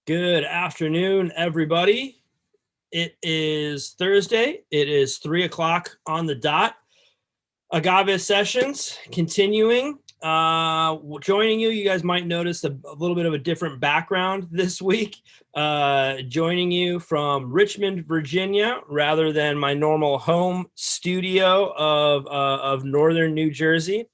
Good afternoon, everybody. It is Thursday. It is 3 o'clock on the dot. Agave sessions continuing. Joining you, you guys might notice a little bit of a different background this week. Joining you from Richmond, Virginia, rather than my normal home studio of northern New Jersey.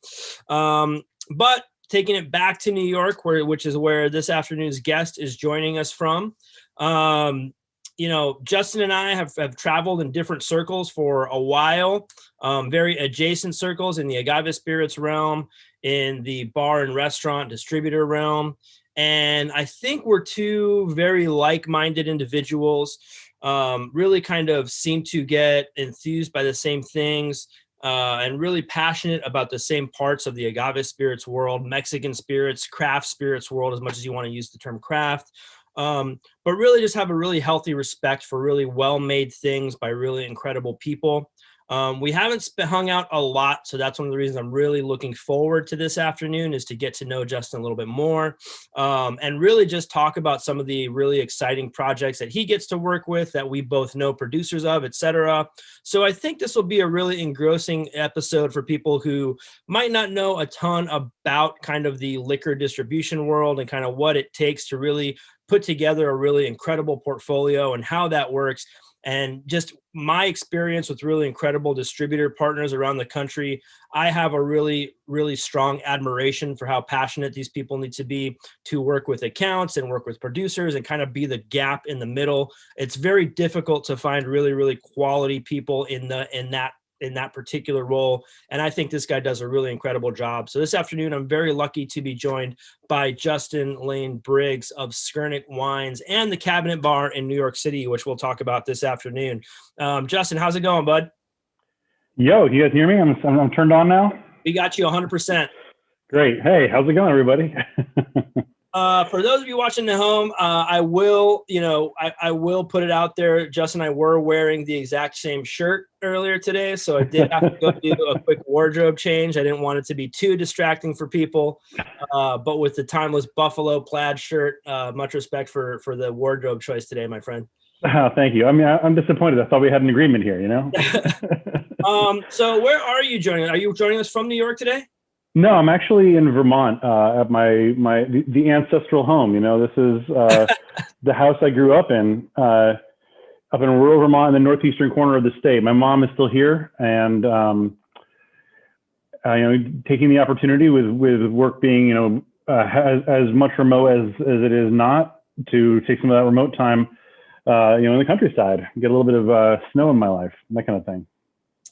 But taking it back to New York, which is where this afternoon's guest is joining us from. Justin and I have traveled in different circles for a while, very adjacent circles in the Agave Spirits realm, in the bar and restaurant distributor realm. And I think we're two very like-minded individuals, really kind of seem to get enthused by the same things, and really passionate about the same parts of the agave spirits world, Mexican spirits, craft spirits world, as much as you want to use the term craft. But really just have a really healthy respect for really well-made things by really incredible people. We haven't hung out a lot, so that's one of the reasons I'm really looking forward to this afternoon, is to get to know Justin a little bit more, and really just talk about some of the really exciting projects that he gets to work with, that we both know producers of, etc. So I think this will be a really engrossing episode for people who might not know a ton about kind of the liquor distribution world and kind of what it takes to really put together a really incredible portfolio and how that works. And just my experience with really incredible distributor partners around the country, I have a really, really strong admiration for how passionate these people need to be to work with accounts and work with producers and kind of be the gap in the middle. It's very difficult to find really, really quality people in that particular role. And I think this guy does a really incredible job. So this afternoon, I'm very lucky to be joined by Justin Lane Briggs of Skurnik Wines and the Cabinet Bar in New York City, which we'll talk about this afternoon. Justin, how's it going, bud? Yo, you guys hear me? I'm turned on now? We got you 100%. Great. Hey, how's it going, everybody? For those of you watching at home, I will put it out there. Justin and I were wearing the exact same shirt earlier today, so I did have to go do a quick wardrobe change. I didn't want it to be too distracting for people, but with the timeless buffalo plaid shirt, much respect for the wardrobe choice today, my friend. Oh, thank you. I mean, I'm disappointed. I thought we had an agreement here, you know? So where are you joining us? Are you joining us from New York today? No, I'm actually in Vermont at the ancestral home. You know, this is the house I grew up in rural Vermont, in the northeastern corner of the state. My mom is still here, and taking the opportunity with work being as much remote as it is not, to take some of that remote time in the countryside, get a little bit of snow in my life, that kind of thing.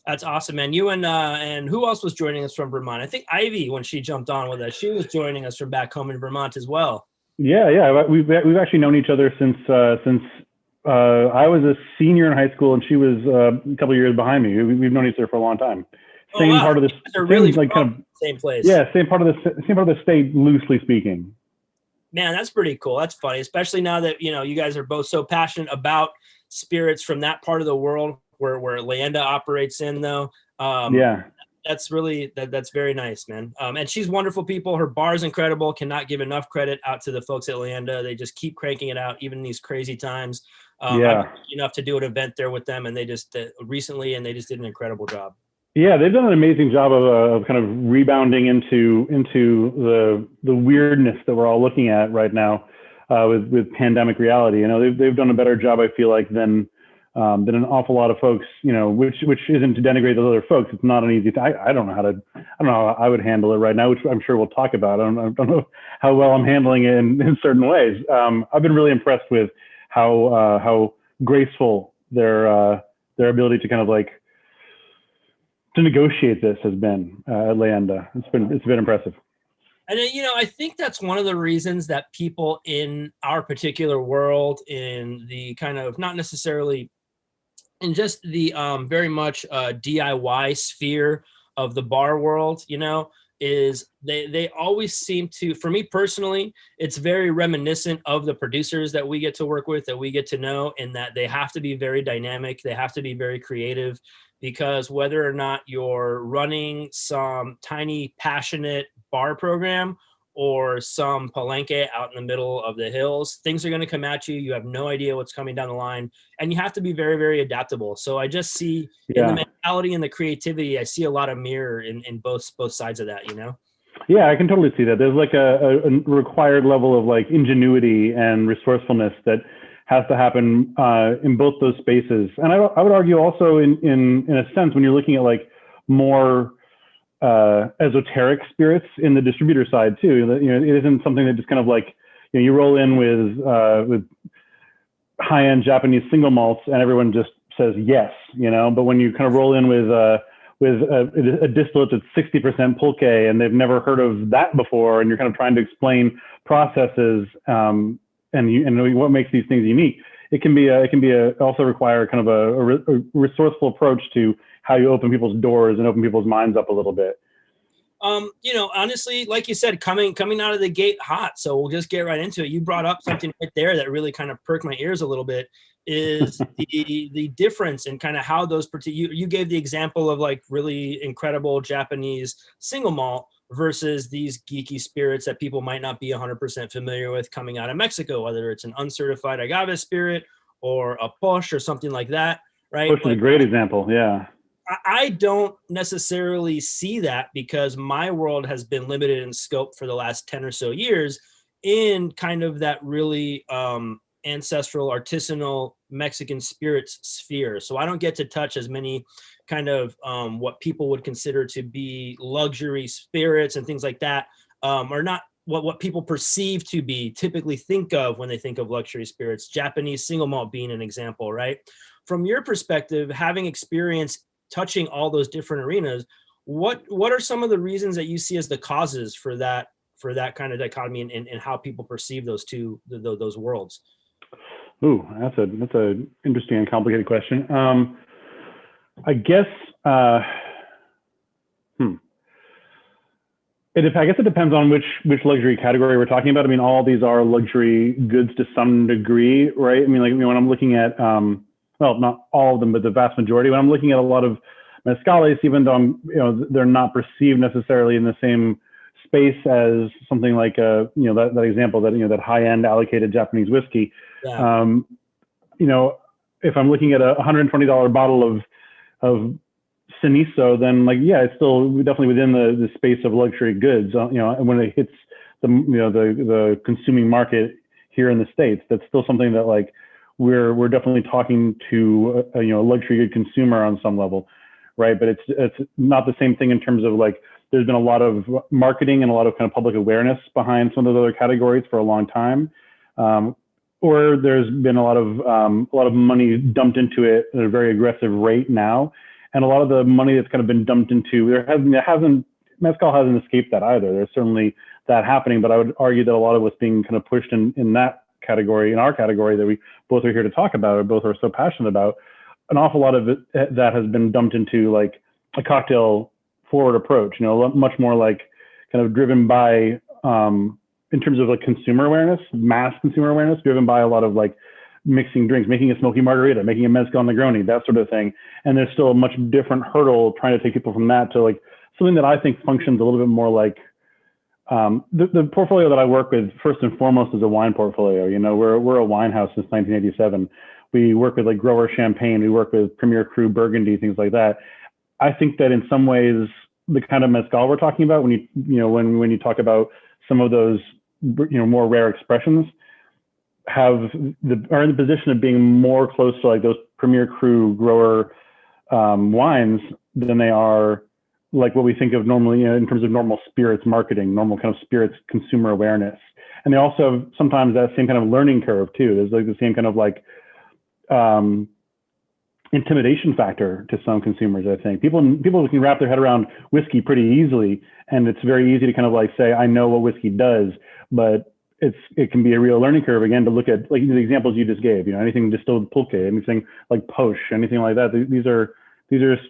That's awesome, man. You and who else was joining us from Vermont? I think Ivy, when she jumped on with us, she was joining us from back home in Vermont as well. Yeah. We've actually known each other since I was a senior in high school and she was a couple of years behind me. We've known each other for a long time. Same part of the same place. Yeah, same part of the state, loosely speaking. Man, that's pretty cool. That's funny, especially now that you guys are both so passionate about spirits from that part of the world where Leanda operates in, though. Yeah, that's very nice, man. And she's wonderful people. Her bar's incredible. Cannot give enough credit out to the folks at Leanda. They just keep cranking it out, even in these crazy times. Yeah, enough to do an event there with them, and they just recently, and they just did an incredible job. Yeah, they've done an amazing job of kind of rebounding into the weirdness that we're all looking at right now with pandemic reality. You know, they've done a better job, I feel like, than an awful lot of folks. You know, which isn't to denigrate those other folks. It's not an easy thing. I don't know how I would handle it right now, which I'm sure we'll talk about. I don't know how well I'm handling it in certain ways. I've been really impressed with how graceful their ability to kind of like to negotiate this has been at Leanda. It's been impressive. And I think that's one of the reasons that people in our particular world, in the kind of not necessarily in just the very much DIY sphere of the bar world, is they always seem to, for me personally, it's very reminiscent of the producers that we get to work with, that we get to know, in that they have to be very dynamic, they have to be very creative, because whether or not you're running some tiny passionate bar program or some palenque out in the middle of the hills, things are going to come at you. You have no idea what's coming down the line, and you have to be very, very adaptable. So I just see in the mentality and the creativity, I see a lot of mirror in both sides of that, you know? Yeah, I can totally see that. There's like a required level of like ingenuity and resourcefulness that has to happen in both those spaces. And I would argue also in a sense, when you're looking at like more esoteric spirits in the distributor side too, you know, it isn't something that just kind of like, you know, you roll in with high-end Japanese single malts and everyone just says yes, you know. But when you kind of roll in with a distillate that's 60% pulque and they've never heard of that before, and you're kind of trying to explain processes and what makes these things unique, it can also require kind of a resourceful approach to how you open people's doors and open people's minds up a little bit. You know, honestly, like you said, coming out of the gate hot. So we'll just get right into it. You brought up something right there that really kind of perked my ears a little bit, is the difference in kind of how those you gave the example of like really incredible Japanese single malt versus these geeky spirits that people might not be 100% familiar with coming out of Mexico, whether it's an uncertified agave spirit or a push or something like that, right? Push is a great example, yeah. I don't necessarily see that, because my world has been limited in scope for the last 10 or so years in kind of that really ancestral, artisanal Mexican spirits sphere. So I don't get to touch as many kind of what people would consider to be luxury spirits and things like that, or not what people perceive to be, typically think of when they think of luxury spirits, Japanese single malt being an example, right? From your perspective, having experience touching all those different arenas, what are some of the reasons that you see as the causes for that kind of dichotomy and how people perceive those worlds? Ooh, that's a interesting and complicated question. I guess it depends on which luxury category we're talking about. I mean, all these are luxury goods to some degree, right? I mean, like, you know, when I'm looking at well, not all of them, but the vast majority. When I'm looking at a lot of mezcales, even though they're not perceived necessarily in the same space as something like that example that high-end allocated Japanese whiskey. Yeah. If I'm looking at a $120 bottle of Siniso, then it's still definitely within the space of luxury goods. And when it hits the consuming market here in the States, that's still something that we're definitely talking to a luxury good consumer on some level, right? But it's not the same thing in terms of there's been a lot of marketing and a lot of kind of public awareness behind some of those other categories for a long time, or there's been a lot of money dumped into it at a very aggressive rate now, and a lot of the money that's kind of been dumped into mezcal hasn't escaped that either. There's certainly that happening, but I would argue that a lot of what's being kind of pushed in that category, in our category that we both are here to talk about, or both are so passionate about, an awful lot of it that has been dumped into a cocktail forward approach, much more kind of driven by, in terms of consumer awareness, mass consumer awareness, driven by a lot of mixing drinks, making a smoky margarita, making a mezcal Negroni, that sort of thing. And there's still a much different hurdle trying to take people from that to something that I think functions a little bit more the portfolio that I work with, first and foremost, is a wine portfolio. We're a wine house since 1987. We work with grower champagne. We work with Premier Cru Burgundy, things like that. I think that in some ways, the kind of mezcal we're talking about, when you talk about some of those more rare expressions, are in the position of being more close to those Premier Cru grower wines than they are what we think of normally in terms of normal spirits marketing, normal kind of spirits consumer awareness. And they also have sometimes that same kind of learning curve too. There's the same kind of intimidation factor to some consumers. I think people can wrap their head around whiskey pretty easily, and it's very easy to kind of say, I know what whiskey does, but it can be a real learning curve again to look at the examples you just gave. Anything distilled pulque, anything like poche, anything like that. These are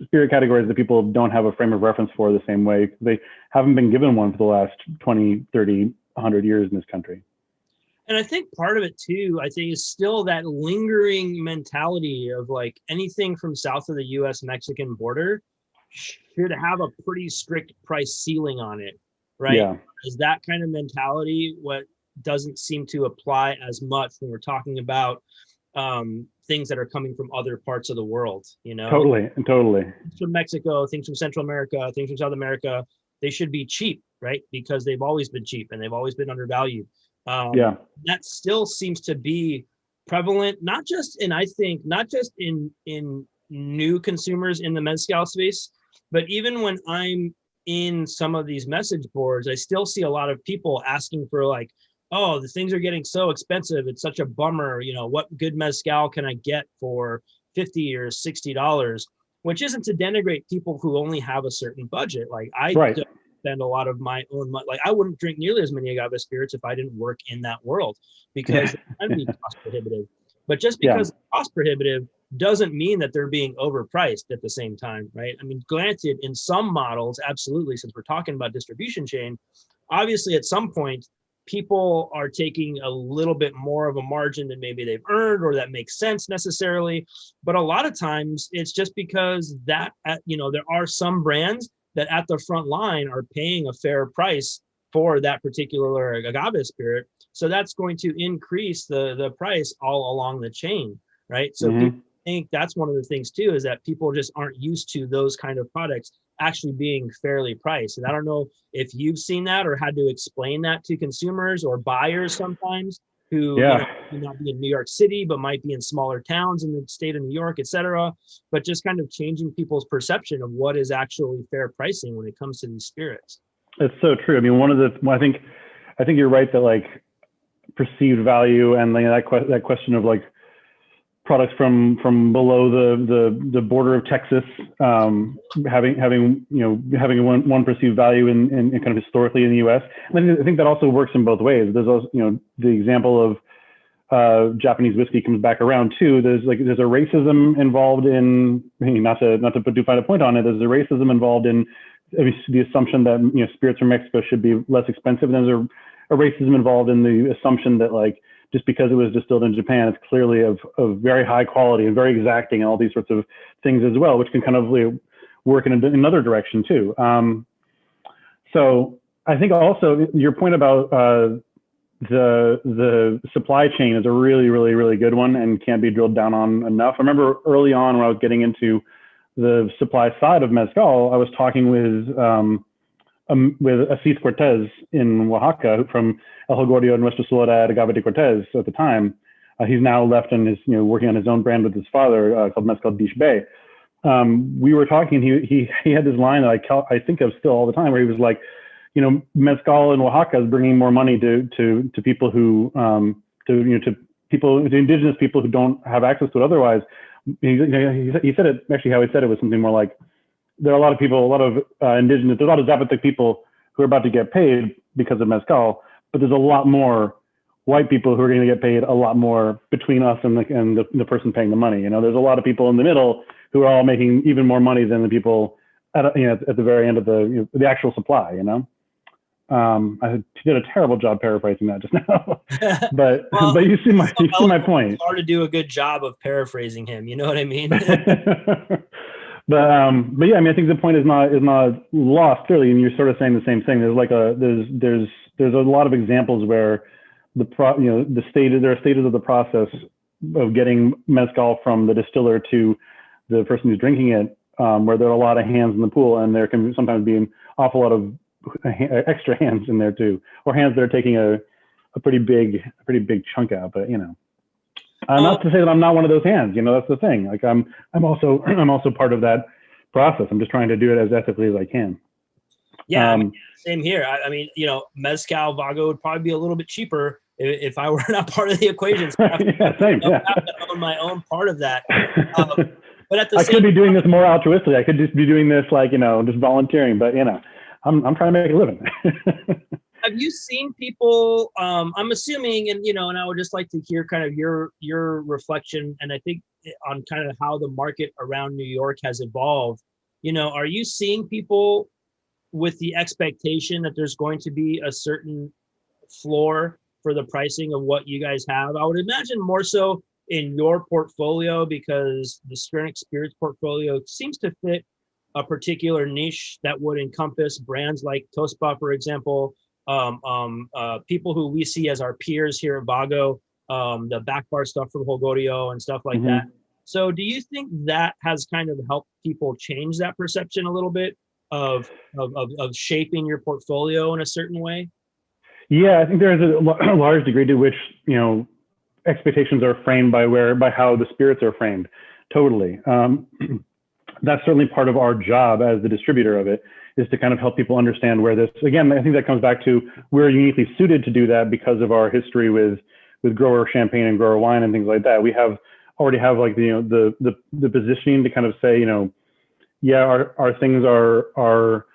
spirit categories that people don't have a frame of reference for the same way. They haven't been given one for the last 20, 30, 100 years in this country. And I think part of it too, is still that lingering mentality of anything from south of the US-Mexican border should have a pretty strict price ceiling on it, right? Yeah. Is that kind of mentality what doesn't seem to apply as much when we're talking about things that are coming from other parts of the world, you know? Totally. Things from Mexico, things from Central America, things from South America, they should be cheap, right? Because they've always been cheap and they've always been undervalued. Yeah. That still seems to be prevalent, not just in, I think, not just in new consumers in the mezcal space, but even when I'm in some of these message boards, I still see a lot of people asking for like, oh, the things are getting so expensive. It's such a bummer. You know, what good mezcal can I get for $50 or $60? Which isn't to denigrate people who only have a certain budget. Like I Right. don't spend a lot of my own money. Like I wouldn't drink nearly as many agave spirits if I didn't work in that world because it can be cost prohibitive. But just Yeah. because it's cost prohibitive doesn't mean that they're being overpriced at the same time, right? I mean, granted, in some models, absolutely, since we're talking about distribution chain, obviously at some point, people are taking a little bit more of a margin than maybe they've earned or that makes sense necessarily. But a lot of times it's just because that, you know, there are some brands that at the front line are paying a fair price for that particular agave spirit. So that's going to increase the price all along the chain, right? So people think that's one of the things too, is that people just aren't used to those kind of products actually being fairly priced. And I don't know if you've seen that or had to explain that to consumers or buyers sometimes who you know, may not be in New York City, but might be in smaller towns in the state of New York, et cetera. But just kind of changing people's perception of what is actually fair pricing when it comes to these spirits. It's so true. I mean, I think you're right that like perceived value and like that question of like products from below the border of Texas, having one perceived value in kind of historically in the U.S. And I think that also works in both ways. There's also, you know, the example of Japanese whiskey comes back around too. There's a racism involved in, not to put too fine a point on it. There's a racism involved in the assumption that, you know, spirits from Mexico should be less expensive. And there's a racism involved in the assumption that like, just because it was distilled in Japan, it's clearly of very high quality and very exacting and all these sorts of things as well, which can kind of work in another direction too. So I think also your point about the supply chain is a really, really, really good one and can't be drilled down on enough. I remember early on when I was getting into the supply side of Mezcal, I was talking with Asís Cortez in Oaxaca from El Jogordio Nuestra Soledad Agave de Cortez at the time. He's now left and is, you know, working on his own brand with his father called Mezcal Dish Bay. We were talking, he had this line that I think of still all the time where he was like, you know, Mezcal in Oaxaca is bringing more money to people who, to indigenous people who don't have access to it otherwise. He said it, actually how he said it was something more like, there are a lot of people, a lot of indigenous, there's a lot of Zapotec people who are about to get paid because of Mezcal, but there's a lot more white people who are going to get paid a lot more between us and the person paying the money. You know, there's a lot of people in the middle who are all making even more money than the people at the very end of the actual supply. You know, I did a terrible job paraphrasing that just now, but well, but you see my point. It's hard to do a good job of paraphrasing him. You know what I mean? But yeah, I mean, I think the point is not lost clearly, and you're sort of saying the same thing. There's like there's a lot of examples where there are stages of the process of getting mezcal from the distiller to the person who's drinking it, where there are a lot of hands in the pool, and there can sometimes be an awful lot of extra hands in there too, or hands that are taking a pretty big chunk out. But you know. Not to say that I'm not one of those hands, you know, that's the thing. Like I'm also part of that process. I'm just trying to do it as ethically as I can. Yeah, same here. I mean, you know, Mezcal Vago would probably be a little bit cheaper if I were not part of the equation. So yeah, same. I have to own my own part of that. But at the I same could be doing this more altruistically. I could just be doing this like, you know, just volunteering. But you know, I'm trying to make a living. Have you seen people, I'm assuming, and, you know, and I would just like to hear kind of your reflection, and I think on kind of how the market around New York has evolved. You know, are you seeing people with the expectation that there's going to be a certain floor for the pricing of what you guys have? I would imagine more so in your portfolio, because the Skurnik Spirits portfolio seems to fit a particular niche that would encompass brands like Tospa, for example, people who we see as our peers here at Vago, the back bar stuff from Holgorio and stuff like that. So do you think that has kind of helped people change that perception a little bit of shaping your portfolio in a certain way? Yeah, I think there's a large degree to which, expectations are framed by how the spirits are framed. Totally. That's certainly part of our job as the distributor of it, is to kind of help people understand where this, again, I think that comes back to we're uniquely suited to do that because of our history with grower champagne and grower wine and things like that. We already have like, the positioning to kind of say, yeah, our things are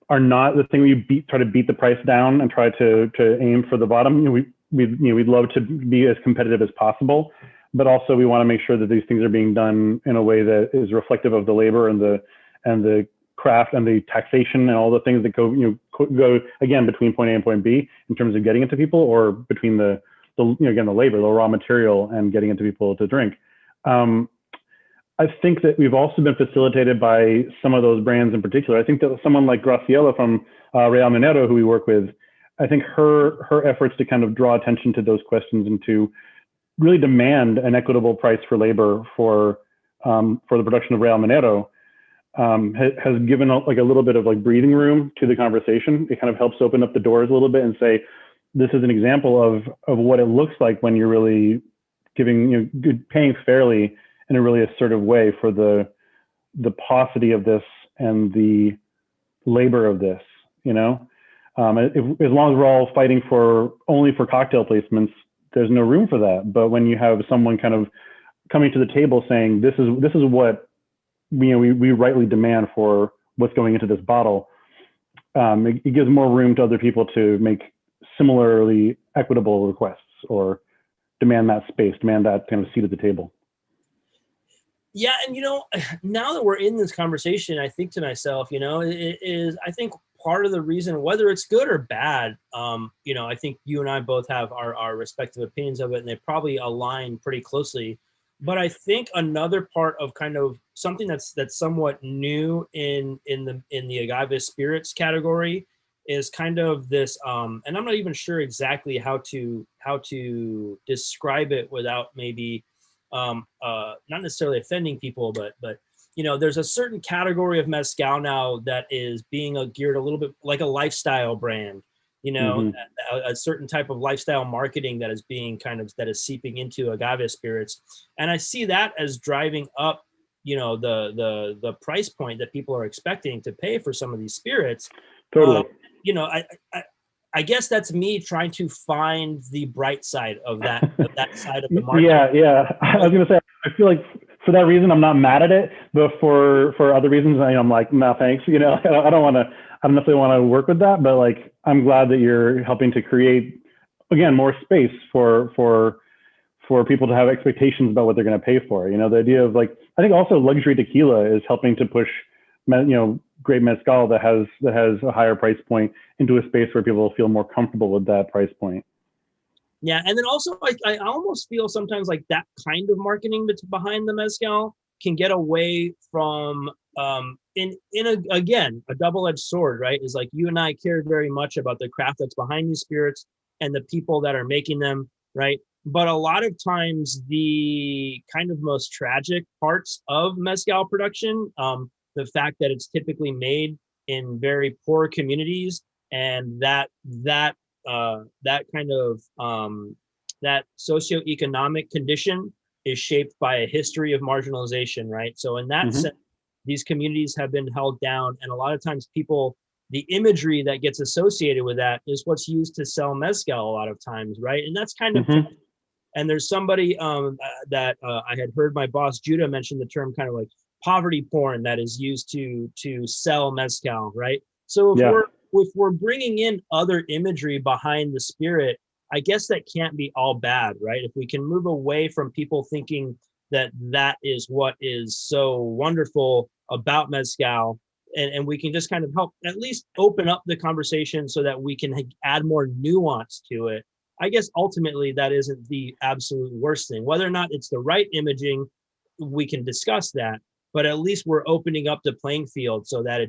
not the thing we try to beat the price down and try to aim for the bottom. We'd love to be as competitive as possible, but also we want to make sure that these things are being done in a way that is reflective of the labor and the craft and the taxation and all the things that go again between point A and point B in terms of getting it to people, or between the labor, the raw material, and getting it to people to drink. I think that we've also been facilitated by some of those brands in particular. I think that someone like Graciela from Real Minero, who we work with, I think her efforts to kind of draw attention to those questions and to really demand an equitable price for labor for the production of Real Minero has given a little bit of like breathing room to the conversation. It kind of helps open up the doors a little bit and say, this is an example of what it looks like when you're really giving, paying fairly in a really assertive way for the paucity of this and the labor of this, as long as we're all fighting only for cocktail placements, there's no room for that. But when you have someone kind of coming to the table saying, this is what we rightly demand for what's going into this bottle, it gives more room to other people to make similarly equitable requests or demand that space, demand that kind of seat at the table. Yeah, and now that we're in this conversation, I think to myself, I think part of the reason, whether it's good or bad, I think you and I both have our respective opinions of it, and they probably align pretty closely. But I think another part of kind of something that's somewhat new in the agave spirits category is kind of this, and I'm not even sure exactly how to describe it without maybe not necessarily offending people, but there's a certain category of mezcal now that is being geared a little bit like a lifestyle brand, a certain type of lifestyle marketing that is being that is seeping into agave spirits. And I see that as driving up, the price point that people are expecting to pay for some of these spirits. Totally. I guess that's me trying to find the bright side of that side of the market. Yeah. I was gonna say, I feel like for that reason I'm not mad at it, but for other reasons I'm like, no thanks. I don't necessarily want to work with that, but like I'm glad that you're helping to create again more space for people to have expectations about what they're going to pay for. The idea of like, I think also luxury tequila is helping to push great mezcal that has a higher price point into a space where people feel more comfortable with that price point. Yeah, and then also I almost feel sometimes like that kind of marketing that's behind the mezcal can get away from again a double-edged sword, right? Is like you and I care very much about the craft that's behind these spirits and the people that are making them, right? But a lot of times the kind of most tragic parts of mezcal production, the fact that it's typically made in very poor communities, and that kind of that socioeconomic condition is shaped by a history of marginalization, right? So in that sense, these communities have been held down, and a lot of times the imagery that gets associated with that is what's used to sell mezcal a lot of times, right? And that's kind of, and there's somebody that I had heard my boss Judah mention the term kind of like poverty porn that is used to sell mezcal, right? So if we're bringing in other imagery behind the spirit, I guess that can't be all bad, right? If we can move away from people thinking that is what is so wonderful about mezcal, and we can just kind of help at least open up the conversation so that we can add more nuance to it. I guess ultimately that isn't the absolute worst thing. Whether or not it's the right imaging, we can discuss that. but at least we're opening up the playing field so that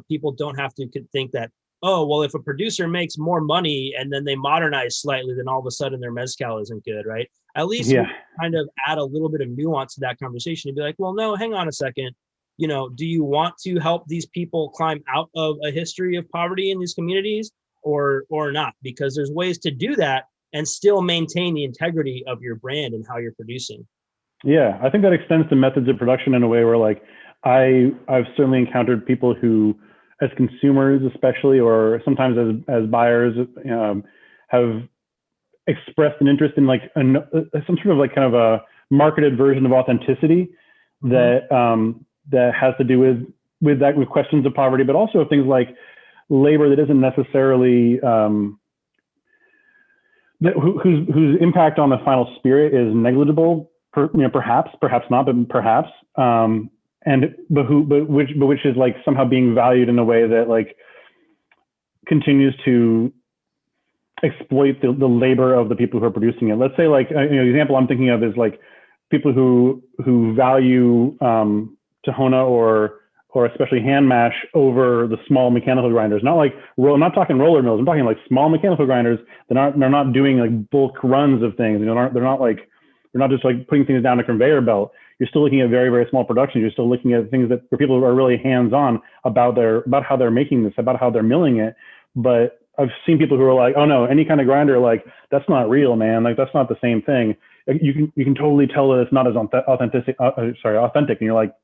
people don't have to think that, oh, well, if a producer makes more money and then they modernize slightly, then all of a sudden their mezcal isn't good, right? At least we kind of add a little bit of nuance to that conversation and be like, well, no, hang on a second. Do you want to help these people climb out of a history of poverty in these communities or not? Because there's ways to do that and still maintain the integrity of your brand and how you're producing. Yeah, I think that extends to methods of production in a way where, like, I've certainly encountered people who, as consumers especially, or sometimes as buyers, have expressed an interest in like some sort of like kind of a marketed version of authenticity that that has to do with questions of poverty, but also things like labor that isn't necessarily whose impact on the final spirit is negligible. Perhaps not, but perhaps. Which is like somehow being valued in a way that like continues to exploit the labor of the people who are producing it. Let's say like, the example I'm thinking of is like people who value Tahona or especially hand mash over the small mechanical grinders. Not like I'm not talking roller mills. I'm talking like small mechanical grinders. They're not doing like bulk runs of things. They're not just like putting things down a conveyor belt. You're still looking at very, very small production. You're still looking at things where people are really hands-on about how they're making this, about how they're milling it. But I've seen people who are like, oh no, any kind of grinder, like that's not real, man. Like that's not the same thing. You can totally tell that it's not as authentic. And you're like,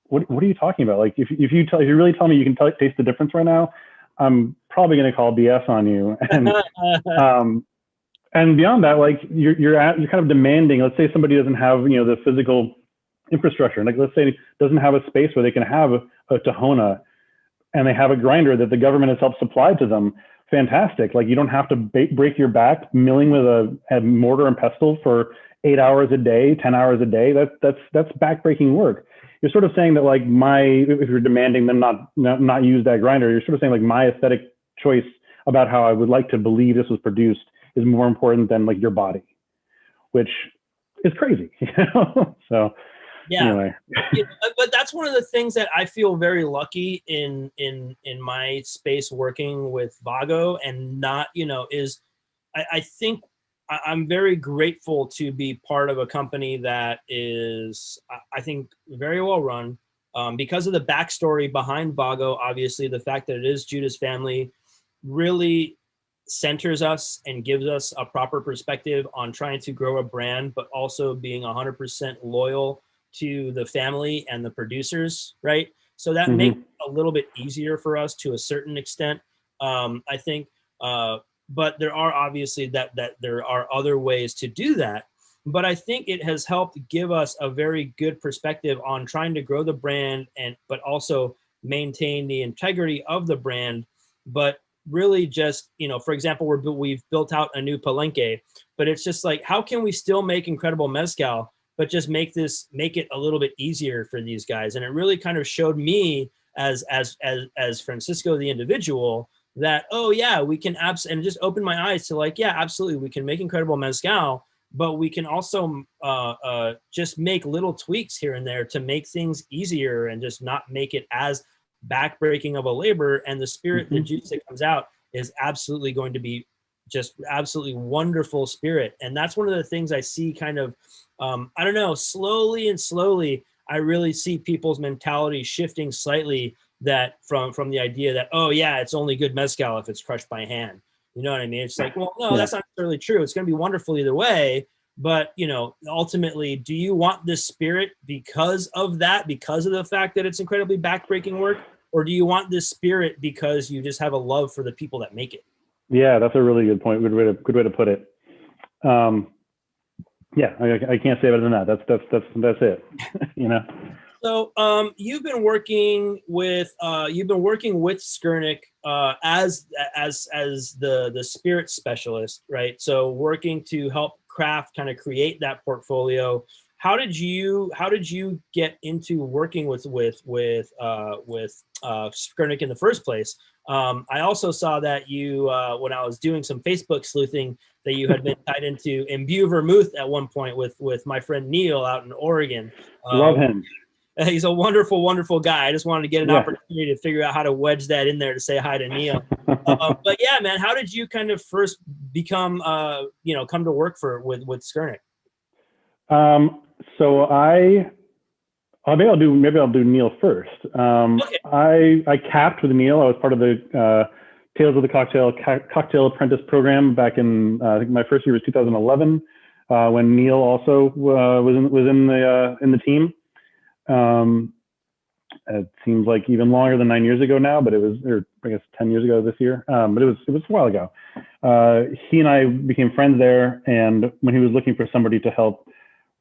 what are you talking about? Like if you really tell me you can taste the difference right now, I'm probably going to call BS on you. And and beyond that, like you're kind of demanding. Let's say somebody doesn't have the physical infrastructure, like let's say doesn't have a space where they can have a Tahona, and they have a grinder that the government has helped supply to them. Fantastic. Like you don't have to break your back milling with a mortar and pestle for 8 hours a day, 10 hours a day. That's backbreaking work. You're sort of saying that like if you're demanding them not use that grinder, you're sort of saying like my aesthetic choice about how I would like to believe this was produced is more important than like your body, which is crazy. So yeah. Anyway. But that's one of the things that I feel very lucky in my space working with Vago, and not, is I think I'm very grateful to be part of a company that is, I think, very well run, because of the backstory behind Vago. Obviously, the fact that it is Judah's family really centers us and gives us a proper perspective on trying to grow a brand, but also being 100% loyal to the family and the producers, right? So that makes it a little bit easier for us to a certain extent, I think. But there are obviously that there are other ways to do that. But I think it has helped give us a very good perspective on trying to grow the brand but also maintain the integrity of the brand. But really just, for example, we've built out a new palenque, but it's just like, how can we still make incredible mezcal, but just make it a little bit easier for these guys? And it really kind of showed me as Francisco, the individual, that, oh yeah, we can and just open my eyes to like, yeah, absolutely. We can make incredible mezcal, but we can also just make little tweaks here and there to make things easier and just not make it as backbreaking of a labor. And the spirit, the juice that comes out is absolutely going to be just absolutely wonderful spirit. And that's one of the things I see kind of, I don't know, slowly, I really see people's mentality shifting slightly, that from the idea that, oh yeah, it's only good mezcal if it's crushed by hand. You know what I mean? It's like, well, no, that's not necessarily true. It's going to be wonderful either way. But, ultimately, do you want this spirit because of the fact that it's incredibly backbreaking work? Or do you want this spirit because you just have a love for the people that make it? Yeah, that's a really good point. Good way to put it. Yeah, I can't say better than that. That's it. So you've been working with Skurnik as the spirit specialist, right? So working to help craft, kind of create that portfolio. How did you get into working with Skurnik in the first place? I also saw that you, when I was doing some Facebook sleuthing, that you had been tied into Imbue Vermouth at one point with my friend Neil out in Oregon. Love him. He's a wonderful, wonderful guy. I just wanted to get an opportunity to figure out how to wedge that in there to say hi to Neil. But yeah, man, how did you kind of first become, come to work with Skurnik? So maybe I'll do Neil first. Okay. I capped with Neil. I was part of the Tales of the Cocktail Apprentice program back in I think my first year was 2011, when Neil also was in the team. It seems like even longer than 9 years ago now, but it was, or I guess 10 years ago this year. But it was a while ago. He and I became friends there, and when he was looking for somebody to help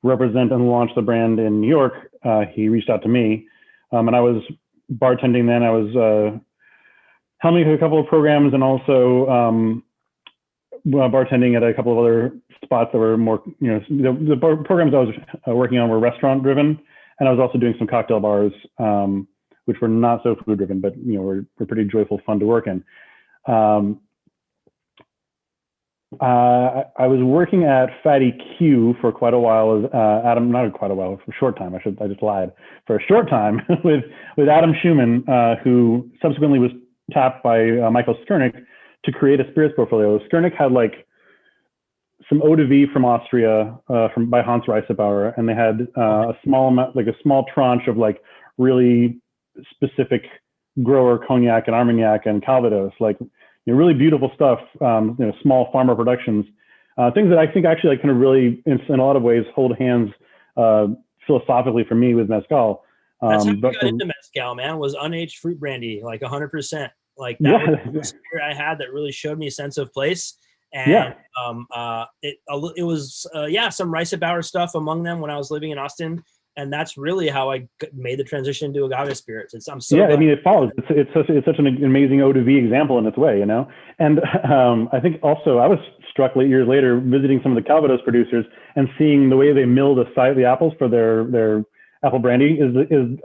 represent and launch the brand in New York, he reached out to me, and I was bartending then. I was helming a couple of programs, and also bartending at a couple of other spots that were more, the programs I was working on were restaurant driven, and I was also doing some cocktail bars, which were not so food driven, but were pretty joyful, fun to work in. I was working at Fatty Q for quite a while with not quite a while, for a short time. I just lied. For a short time with Adam Schumann, who subsequently was tapped by Michael Skurnik to create a spirits portfolio. Skurnik had like some eau de vie from Austria, by Hans Reisebauer, and they had a small amount, like a small tranche of like really specific grower cognac and Armagnac and Calvados, like really beautiful stuff. Small farmer productions, things that I think actually like kind of really, in a lot of ways, hold hands philosophically for me with Mezcal. That's how I got into Mezcal, man. Was unaged fruit brandy, like 100%. Like that was the spirit I had that really showed me a sense of place. And it was some Reisebauer stuff among them when I was living in Austin, and that's really how I made the transition to agave spirits. I mean, it follows. It's such an amazing eau de vie example in its way, And I think also I was struck years later visiting some of the Calvados producers and seeing the way they mill the apples for their apple brandy is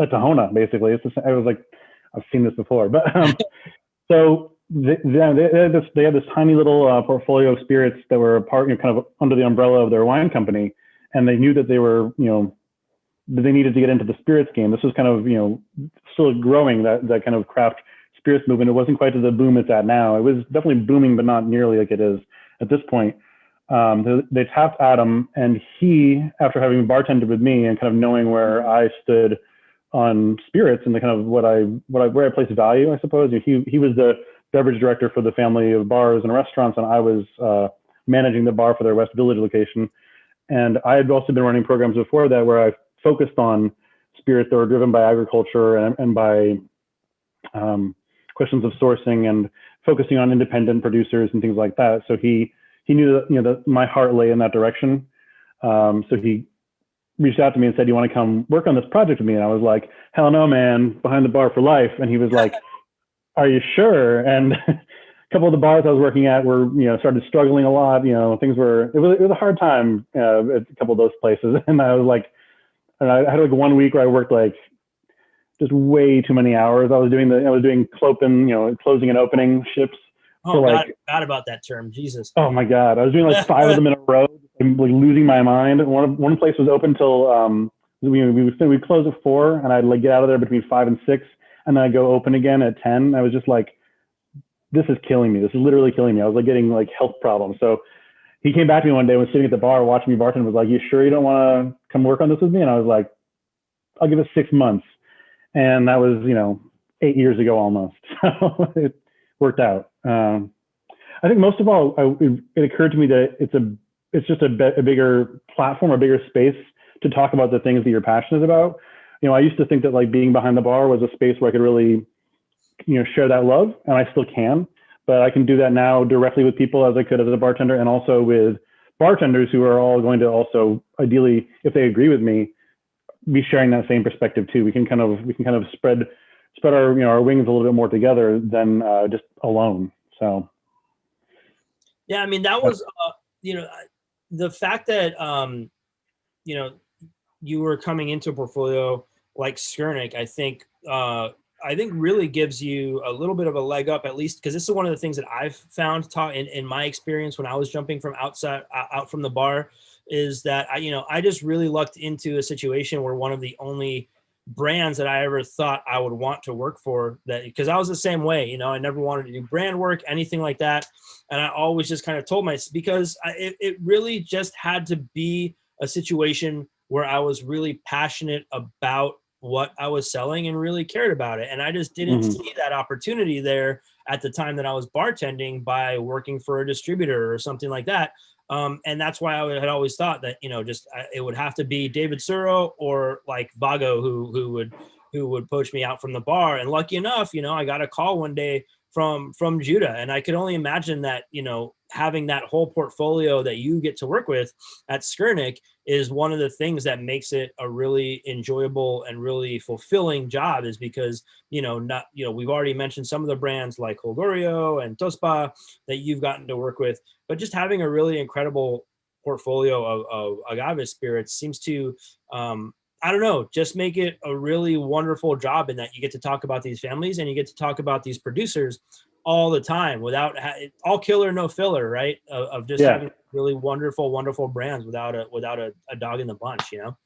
a Tahona basically. I was like, I've seen this before, but so. They had this tiny little portfolio of spirits that were part, kind of under the umbrella of their wine company, and they knew that they were, that they needed to get into the spirits game. This was kind of, still growing that kind of craft spirits movement. It wasn't quite to the boom it's at now. It was definitely booming, but not nearly like it is at this point. They tapped Adam, and he, after having bartended with me and kind of knowing where I stood on spirits and the kind of where I placed value, I suppose. He was the beverage director for the family of bars and restaurants, and I was managing the bar for their West Village location. And I had also been running programs before that where I focused on spirits that were driven by agriculture and by questions of sourcing and focusing on independent producers and things like that. So he knew that that my heart lay in that direction. So he reached out to me and said, "You want to come work on this project with me?" And I was like, "Hell no, man! Behind the bar for life." And he was like, "Are you sure?" And a couple of the bars I was working at were, started struggling a lot. Things were, it was a hard time at a couple of those places. And I was like, I had like 1 week where I worked like just way too many hours. I was doing closing and opening shifts. Oh, God, I forgot about that term. Jesus. Oh my God. I was doing like 5 of them in a row, and like losing my mind. One place was open till, we close at 4, and I'd like get out of there between 5 and 6. And then I go open again at 10. I was just like, this is killing me. This is literally killing me. I was like getting like health problems. So he came back to me one day, was sitting at the bar watching me bartend, was like, "You sure you don't want to come work on this with me?" And I was like, "I'll give it 6 months." And that was, 8 years ago almost. So it worked out. I think most of all, it occurred to me that it's just a bigger platform, a bigger space to talk about the things that you're passionate about. I used to think that like being behind the bar was a space where I could really, share that love, and I still can, but I can do that now directly with people as I could as a bartender, and also with bartenders who are all going to also, ideally, if they agree with me, be sharing that same perspective too. We can kind of spread our, our wings a little bit more together than just alone. So. Yeah. I mean, that was, the fact that, you were coming into a portfolio like Skurnik, I think really gives you a little bit of a leg up, at least, because this is one of the things that I've found in my experience when I was jumping from out from the bar, is that I just really lucked into a situation where one of the only brands that I ever thought I would want to work for, that because I was the same way, you know, I never wanted to do brand work, anything like that. And I always just kind of told myself, because it really just had to be a situation where I was really passionate about what I was selling and really cared about it. And I just didn't see that opportunity there at the time that I was bartending by working for a distributor or something like that. And that's why I had always thought that, you know, just it would have to be David Suro or like Vago who would poach me out from the bar. And lucky enough, you know, I got a call one day from Judah, and I could only imagine that, you know, having that whole portfolio that you get to work with at Skurnik is one of the things that makes it a really enjoyable and really fulfilling job, is because, you know, not, you know, we've already mentioned some of the brands like Holgorio and Tospa that you've gotten to work with, but just having a really incredible portfolio of agave spirits seems to, I don't know, just make it a really wonderful job, in that you get to talk about these families and you get to talk about these producers all the time without all killer, no filler, right? Of just having really wonderful brands without a dog in the bunch, you know?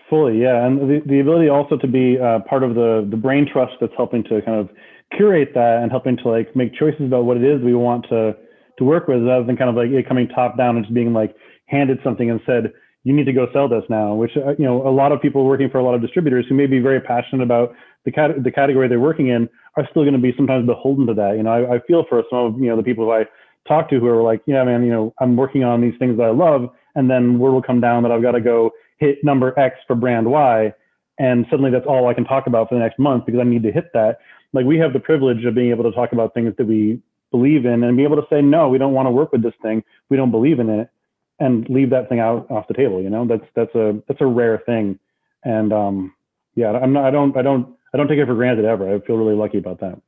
Fully, yeah. And the ability also to be part of the brain trust that's helping to kind of curate that and helping to like make choices about what it is we want to work with, rather than kind of like it coming top down and just being like handed something and said, you need to go sell this now, which, you know, a lot of people working for a lot of distributors who may be very passionate about the category they're working in are still going to be sometimes beholden to that. You know, I feel for some of, you know, the people who I talk to who are like, yeah, man, you know, I'm working on these things that I love, and then word will come down that I've got to go hit number X for brand Y. And suddenly that's all I can talk about for the next month because I need to hit that. Like, we have the privilege of being able to talk about things that we believe in and be able to say, no, we don't want to work with this thing. We don't believe in it, and leave that thing out off the table. You know, that's a rare thing. And yeah, I don't take it for granted ever. I feel really lucky about that.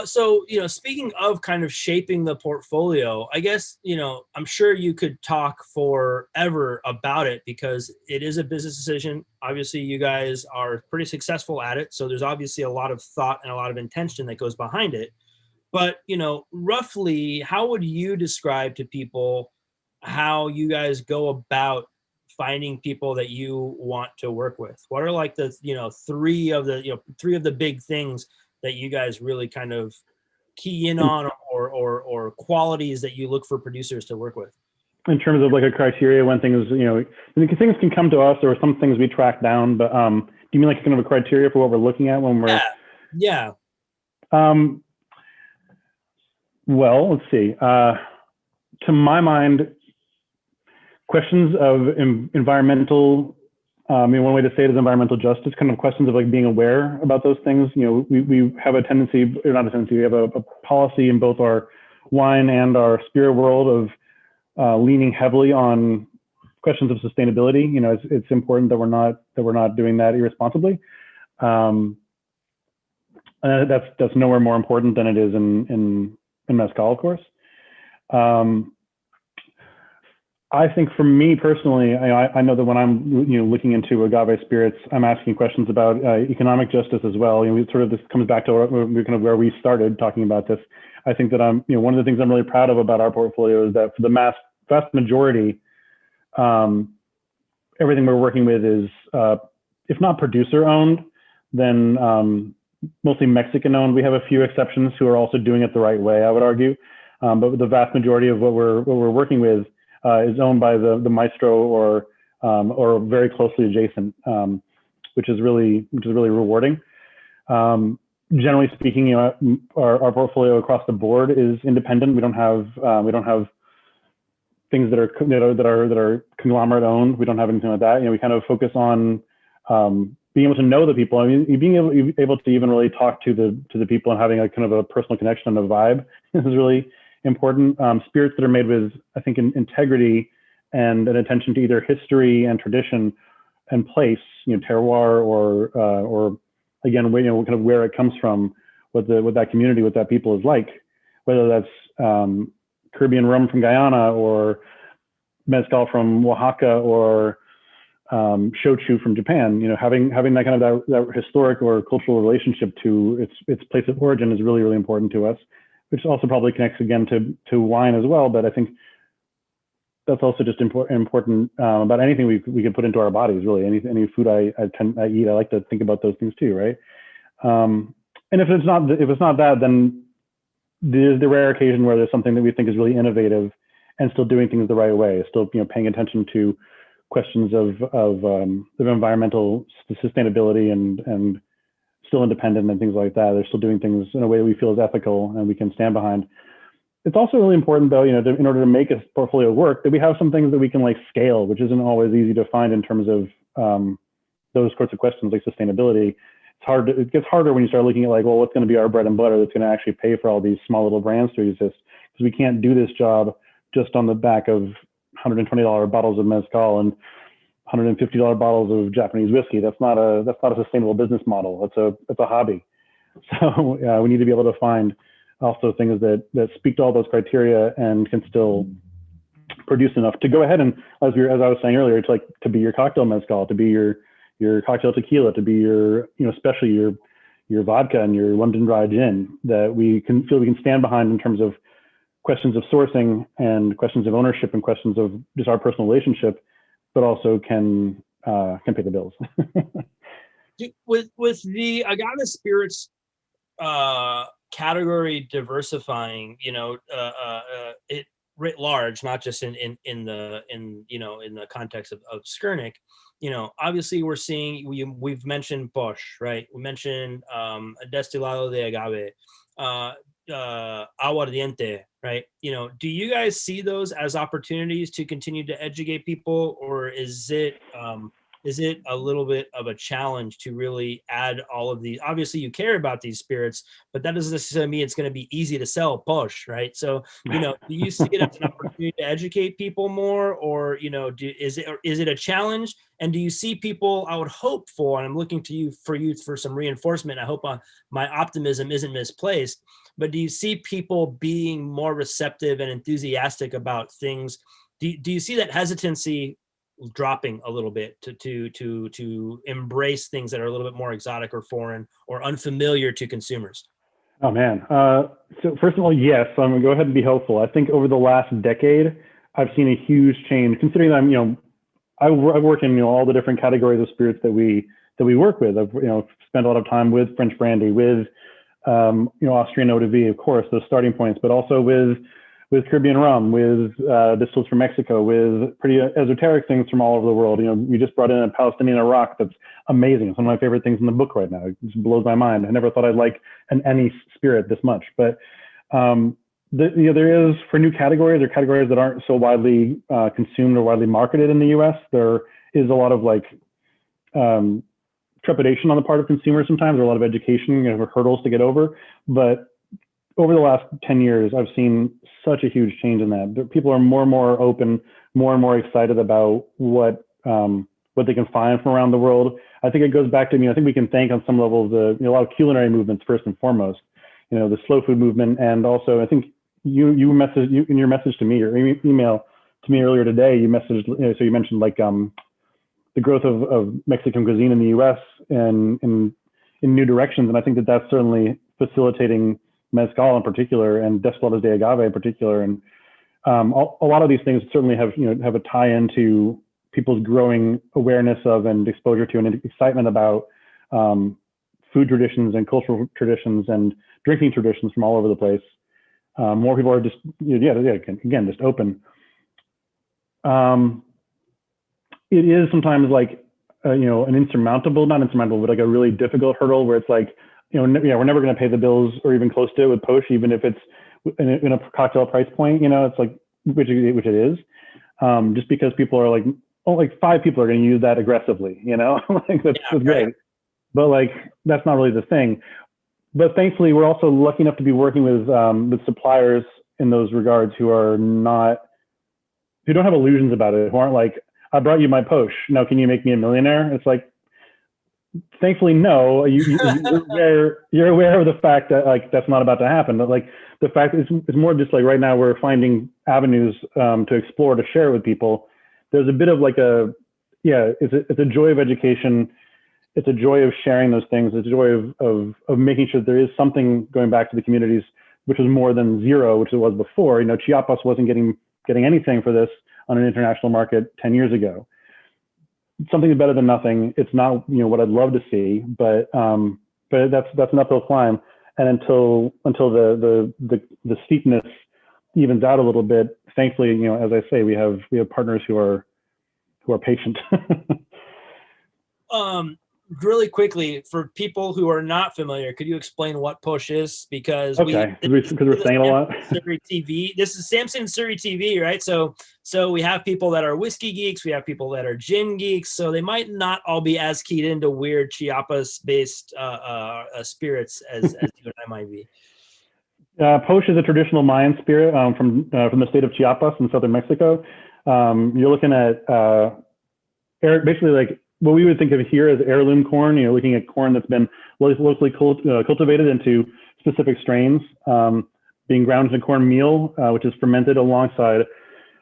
So, you know, speaking of kind of shaping the portfolio, I guess, you know, I'm sure you could talk forever about it because it is a business decision. Obviously, you guys are pretty successful at it. So there's obviously a lot of thought and a lot of intention that goes behind it. But, you know, roughly, how would you describe to people how you guys go about finding people that you want to work with? What are like the, you know, three of the big things that you guys really kind of key in on, or qualities that you look for producers to work with? In terms of like a criteria, when things, you know, things can come to us, or some things we track down, but do you mean like kind of a criteria for what we're looking at when we're? Yeah. Well, let's see. To my mind, questions of environmental, I mean, one way to say it is environmental justice, kind of questions of like being aware about those things. You know, we have a tendency, or not a tendency, we have a policy in both our wine and our spirit world of leaning heavily on questions of sustainability. You know, it's important that we're not doing that irresponsibly. And that's nowhere more important than it is in Mezcal, of course. I think for me personally, I know that when I'm looking into agave spirits, I'm asking questions about economic justice as well. You know, this comes back to kind of where we started talking about this. I think that one of the things I'm really proud of about our portfolio is that for the vast majority, everything we're working with is, if not producer owned, then mostly Mexican owned. We have a few exceptions who are also doing it the right way, I would argue. But the vast majority of what we're working with is owned by the maestro or very closely adjacent, which is really rewarding. Generally speaking, you know, our portfolio across the board is independent. We don't have things that are conglomerate owned. We don't have anything like that. You know, we kind of focus on being able to know the people. I mean, being able to even really talk to the people and having a kind of a personal connection and a vibe is really important. Spirits that are made with, I think, integrity and an attention to either history and tradition and place, you know, terroir, or again, you know, kind of where it comes from, what that community, what that people is like, whether that's Caribbean rum from Guyana or Mezcal from Oaxaca or shochu from Japan. You know, having that kind of that historic or cultural relationship to its place of origin is really, really important to us, which also probably connects again to wine as well. But I think that's also just important about anything we could put into our bodies. Really, any food I eat, I like to think about those things too, right? And if it's not that, then there's the rare occasion where there's something that we think is really innovative and still doing things the right way, still paying attention to questions of environmental sustainability and still independent and things like that. They're still doing things in a way that we feel is ethical and we can stand behind. It's also really important, though, in order to make a portfolio work, that we have some things that we can like scale, which isn't always easy to find in terms of those sorts of questions like sustainability. It gets harder when you start looking at like, well, what's going to be our bread and butter that's going to actually pay for all these small little brands to exist? Because we can't do this job just on the back of $120 bottles of Mezcal and $150 bottles of Japanese whiskey. That's not a sustainable business model. It's a hobby. So we need to be able to find also things that speak to all those criteria and can still produce enough to go ahead and, as I was saying earlier, it's like to be your cocktail Mezcal, to be your cocktail tequila, to be your, especially your vodka and your London dry gin, that we can feel we can stand behind in terms of questions of sourcing and questions of ownership and questions of just our personal relationship, but also can pay the bills. With the agave spirits category diversifying, it writ large, not just in the context of Skurnik. Obviously we're seeing, we've mentioned Bosch, right? We mentioned Destilado de Agave, Aguardiente, right? Do you guys see those as opportunities to continue to educate people, or is it a little bit of a challenge to really add all of these? Obviously you care about these spirits, but that doesn't necessarily mean it's going to be easy to sell Bosch, right? So, do you see it as an opportunity to educate people more, or, is it a challenge? And do you see people, I would hope for, and I'm looking to you for some reinforcement. I hope my optimism isn't misplaced, but do you see people being more receptive and enthusiastic about things? Do you see that hesitancy dropping a little bit to embrace things that are a little bit more exotic or foreign or unfamiliar to consumers? Oh man. So first of all, yes, I'm gonna go ahead and be helpful. I think over the last decade, I've seen a huge change, considering that I work in all the different categories of spirits that we work with. I've spent a lot of time with French brandy, with Austrian eau de vie, of course, those starting points, but also with Caribbean rum, with distils from Mexico, with pretty esoteric things from all over the world. We just brought in a Palestinian Iraq that's amazing. It's one of my favorite things in the book right now. It just blows my mind. I never thought I'd like an any spirit this much. But there is, for new categories or categories that aren't so widely consumed or widely marketed in the U.S., there is a lot of trepidation on the part of consumers sometimes, or a lot of education, hurdles to get over. But over the last 10 years, I've seen such a huge change in that. People are more and more open, more and more excited about what they can find from around the world. I think it goes back to, I think we can thank on some levels a lot of culinary movements first and foremost, the slow food movement. And also, I think you in your message to me, or email to me earlier today, you messaged, so you mentioned the growth of Mexican cuisine in the U.S. and in new directions. And I think that's certainly facilitating Mezcal in particular, and Destilados de Agave in particular. And a lot of these things certainly have a tie into people's growing awareness of and exposure to and excitement about food traditions and cultural traditions and drinking traditions from all over the place. More people are just, again, just open. It is sometimes an insurmountable, not insurmountable, but a really difficult hurdle where it's we're never going to pay the bills or even close to it with Posh, even if it's in a cocktail price point, it's which it is, just because people are only 5 people are going to use that aggressively, that's great. But that's not really the thing. But thankfully, we're also lucky enough to be working with suppliers in those regards who don't have illusions about it, who aren't I brought you my Posh, now can you make me a millionaire? It's thankfully, no. You're aware of the fact that that's not about to happen. But the fact is, it's more just right now we're finding avenues to explore, to share with people. There's a bit of it's a joy of education. It's a joy of sharing those things. It's a joy of making sure there is something going back to the communities, which was more than zero, which it was before. Chiapas wasn't getting anything for this on an international market 10 years ago. Something is better than nothing. It's not, what I'd love to see, but that's an uphill climb. And until the steepness evens out a little bit, thankfully, as I say, we have partners who are patient. Really quickly, for people who are not familiar, could you explain what Push is? Because we're saying a lot. Surrey TV. This is Samson Surrey TV, right? So we have people that are whiskey geeks, we have people that are gin geeks, so they might not all be as keyed into weird Chiapas-based spirits as you and I might be. Posh is a traditional Mayan spirit from the state of Chiapas in southern Mexico. You're looking at basically like what we would think of here as heirloom corn. Looking at corn that's been locally cultivated into specific strains, being ground into corn meal, which is fermented alongside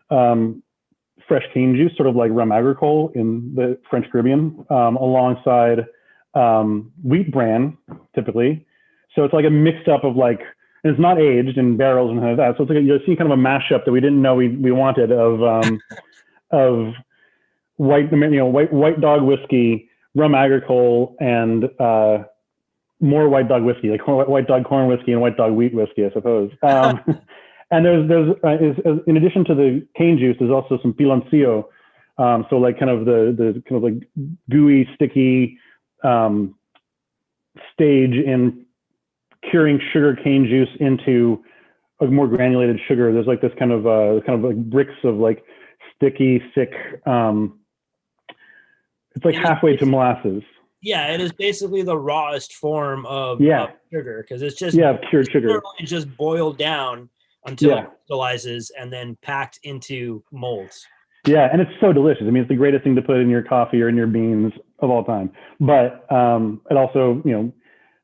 fresh cane juice, sort of like rum agricole in the French Caribbean, alongside wheat bran, typically. So it's like a mixed up of like, and it's not aged in barrels and like that. So it's like you'll see kind of a mashup that we didn't know we wanted of white dog whiskey, rum agricole, and more white dog whiskey, like white dog corn whiskey and white dog wheat whiskey, I suppose. And there's in addition to the cane juice, there's also some piloncillo. So like kind of the kind of like gooey, sticky stage in curing sugar cane juice into a more granulated sugar. There's like this kind of like bricks of like sticky, thick. It's like halfway to molasses. Yeah, it is basically the rawest form of sugar, because it's just cured sugar. It's just boiled down until it crystallizes and then packed into molds. Yeah, and it's so delicious. I mean, it's the greatest thing to put in your coffee or in your beans of all time. But it also,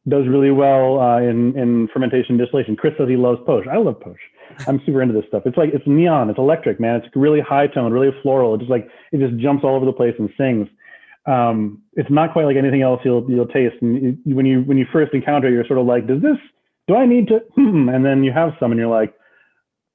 does really well in fermentation distillation. Chris says he loves Posh. I love Posh. I'm super into this stuff. It's like, it's neon. It's electric, man. It's really high tone, really floral. It just jumps all over the place and sings. It's not quite like anything else you'll taste. And when you first encounter it, you're sort of like, do I need to? And then you have some and you're like,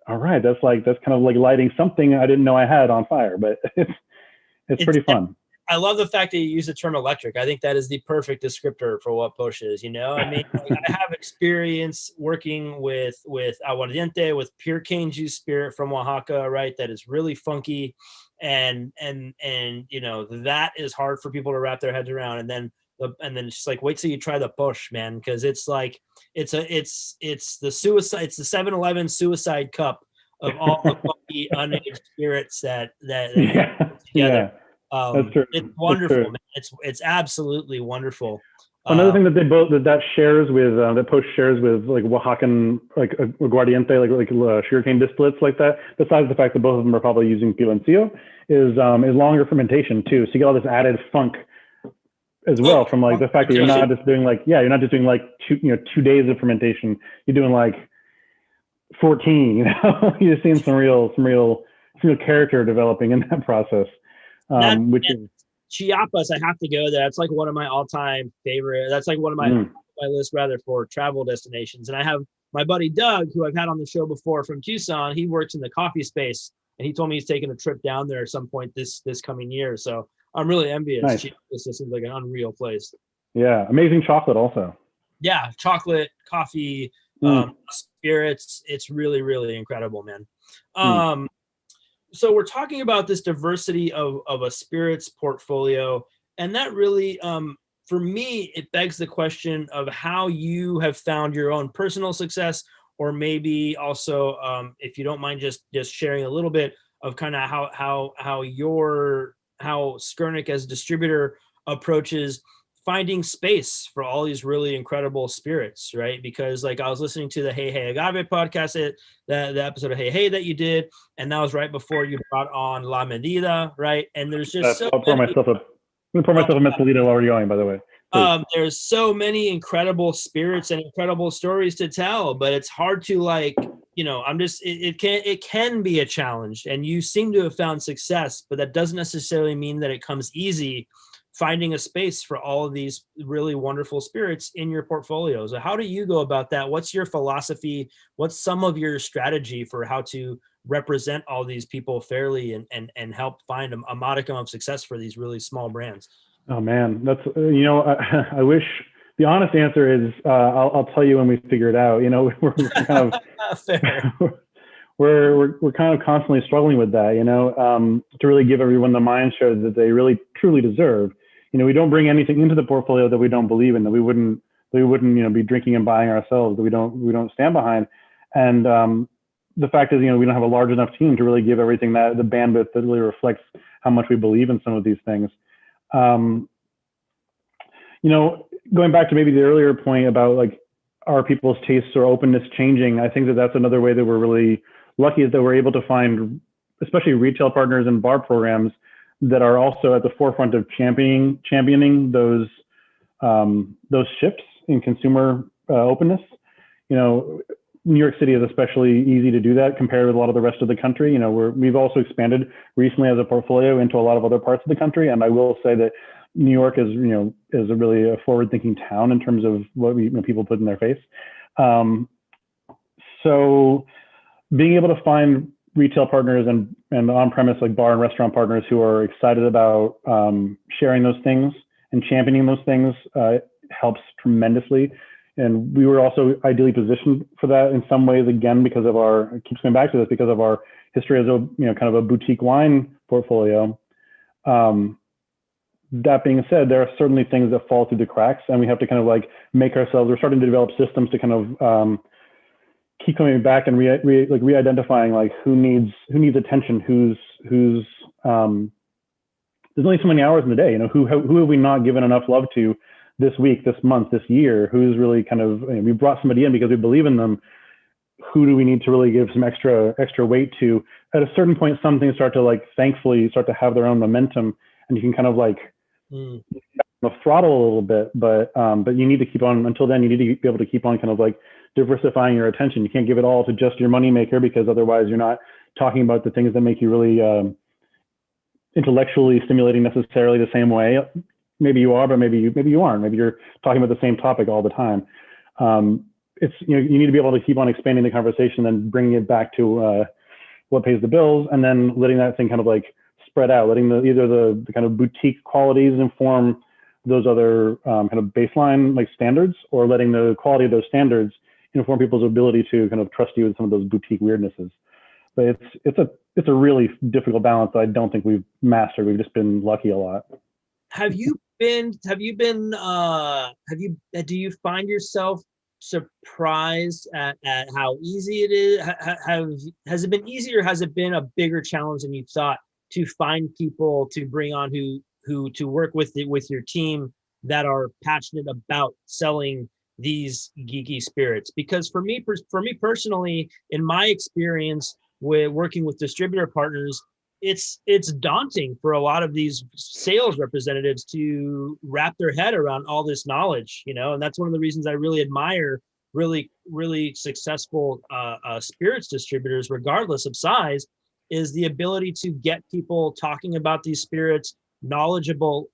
all right, that's kind of like lighting something I didn't know I had on fire, but it's pretty fun. I love the fact that you use the term electric. I think that is the perfect descriptor for what Posh is. I mean, I have experience working with aguardiente, with pure cane juice spirit from Oaxaca, right? That is really funky. And that is hard for people to wrap their heads around. And then it's just like, wait till you try the Posh, man. Cause it's like, it's the 7-Eleven suicide cup of all the funky unaged spirits that put together. Yeah. That's true. It's wonderful, man. It's absolutely wonderful. Another thing that that shares with that Posh shares with like Oaxacan like aguardiente, like sugarcane distillates like that. Besides the fact that both of them are probably using piloncillo, is longer fermentation too. So you get all this added funk as well from like the fact that you're not just doing like 2 days of fermentation. You're doing like 14. You're seeing some real character developing in that process. Which is Chiapas, I have to go there. That's like one of my all-time favorite. That's like one of my list rather for travel destinations. And I have my buddy Doug, who I've had on the show before from Tucson. He works in the coffee space, and he told me he's taking a trip down there at some point this coming year. So I'm really envious. Nice. Chiapas just seems like an unreal place. Yeah, amazing chocolate also. Yeah, chocolate, coffee, spirits. It's really, really incredible, man. So we're talking about this diversity of a spirits portfolio, and that really, for me, it begs the question of how you have found your own personal success, or maybe also, if you don't mind, just sharing a little bit of kind of how Skurnik as a distributor approaches finding space for all these really incredible spirits, right? Because like I was listening to the Hey Hey Agave podcast, the episode of Hey Hey that you did, and that was right before you brought on La Medida, right? And there's just I'll pour myself a Mezcalito while we're going, by the way. There's so many incredible spirits and incredible stories to tell, but it's hard to like, it can be a challenge, and you seem to have found success, but that doesn't necessarily mean that it comes easy finding a space for all of these really wonderful spirits in your portfolio. So how do you go about that? What's your philosophy? What's some of your strategy for how to represent all these people fairly and help find a modicum of success for these really small brands. Oh man, that's, I wish the honest answer is, I'll tell you when we figure it out. We're kind of, Fair. we're kind of constantly struggling with that, to really give everyone the mind share that they really truly deserve. We don't bring anything into the portfolio that we don't believe in, that we wouldn't, be drinking and buying ourselves, that we don't stand behind. And the fact is, we don't have a large enough team to really give everything that the bandwidth that really reflects how much we believe in some of these things. Going back to maybe the earlier point about like, are people's tastes or openness changing? I think that that's another way that we're really lucky, is that we're able to find, especially retail partners and bar programs, that are also at the forefront of championing those shifts in consumer openness. New York City is especially easy to do that compared with a lot of the rest of the country. We've also expanded recently as a portfolio into a lot of other parts of the country, and I will say that New York is a really a forward-thinking town in terms of what people put in their face. So being able to find retail partners and on-premise like bar and restaurant partners who are excited about sharing those things and championing those things helps tremendously. And we were also ideally positioned for that in some ways, again, because of I keep coming back to this, because of our history as a kind of a boutique wine portfolio. That being said, there are certainly things that fall through the cracks, and we have to kind of like we're starting to develop systems to kind of keep coming back and re-identifying like who needs attention, who's there's only so many hours in the day, who have we not given enough love to this week, this month, this year, who's really kind of, we brought somebody in because we believe in them. Who do we need to really give some extra weight to? At a certain point, some things start to thankfully start to have their own momentum, and you can kind of throttle a little bit, but you need to keep on, until then, you need to be able to keep on kind of diversifying your attention. You can't give it all to just your moneymaker, because otherwise you're not talking about the things that make you really intellectually stimulating necessarily the same way. Maybe you are, but maybe you aren't. Maybe you're talking about the same topic all the time. It's you need to be able to keep on expanding the conversation, then bringing it back to what pays the bills, and then letting that thing kind of spread out, letting either the kind of boutique qualities inform those other kind of baseline standards, or letting the quality of those standards inform people's ability to kind of trust you with some of those boutique weirdnesses. But it's a really difficult balance that I don't think we've mastered. We've just been lucky a lot. Do you find yourself surprised at how easy it is? Has it been easy, or has it been a bigger challenge than you thought to find people to bring on who to work with your team that are passionate about selling these geeky spirits? Because for me personally, in my experience with working with distributor partners, it's daunting for a lot of these sales representatives to wrap their head around all this knowledge, and that's one of the reasons I really admire really, really successful spirits distributors, regardless of size, is the ability to get people talking about these spirits, knowledgeable,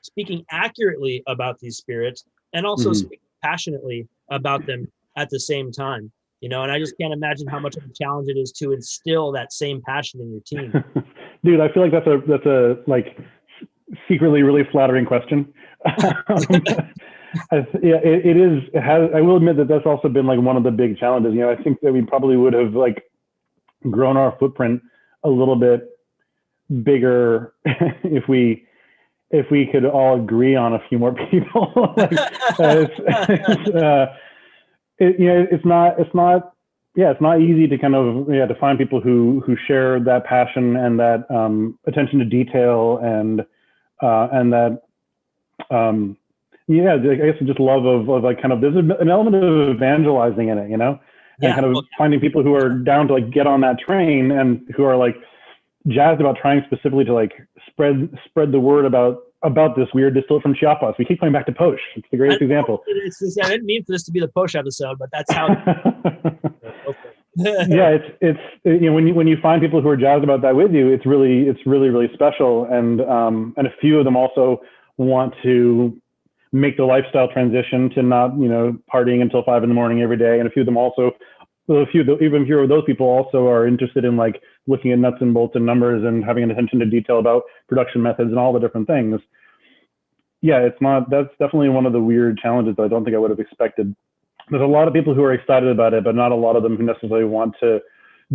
speaking accurately about these spirits, and also speaking passionately about them at the same time. And I just can't imagine how much of a challenge it is to instill that same passion in your team. Dude, I feel like that's a secretly really flattering question. Yeah, it is. I will admit that that's also been one of the big challenges. I think that we probably would have grown our footprint a little bit bigger if we could all agree on a few more people. It's not easy to kind of to find people who share that passion and that attention to detail and that I guess just love of kind of, there's an element of evangelizing in it, and kind of finding people who are down to get on that train and who are jazzed about trying specifically to spread the word about this weird distillate from Chiapas. We keep coming back to Posh. It's the greatest example. I didn't mean for this to be the Posh episode, but that's how. Yeah, it's when you find people who are jazzed about that with you, it's really special. And a few of them also want to make the lifestyle transition to not partying until 5 a.m. every day, and a few of them also Well, even fewer of those people also are interested in like looking at nuts and bolts and numbers and having an attention to detail about production methods and all the different things. Yeah, it's not. That's definitely one of the weird challenges that I don't think I would have expected. There's a lot of people who are excited about it, but not a lot of them who necessarily want to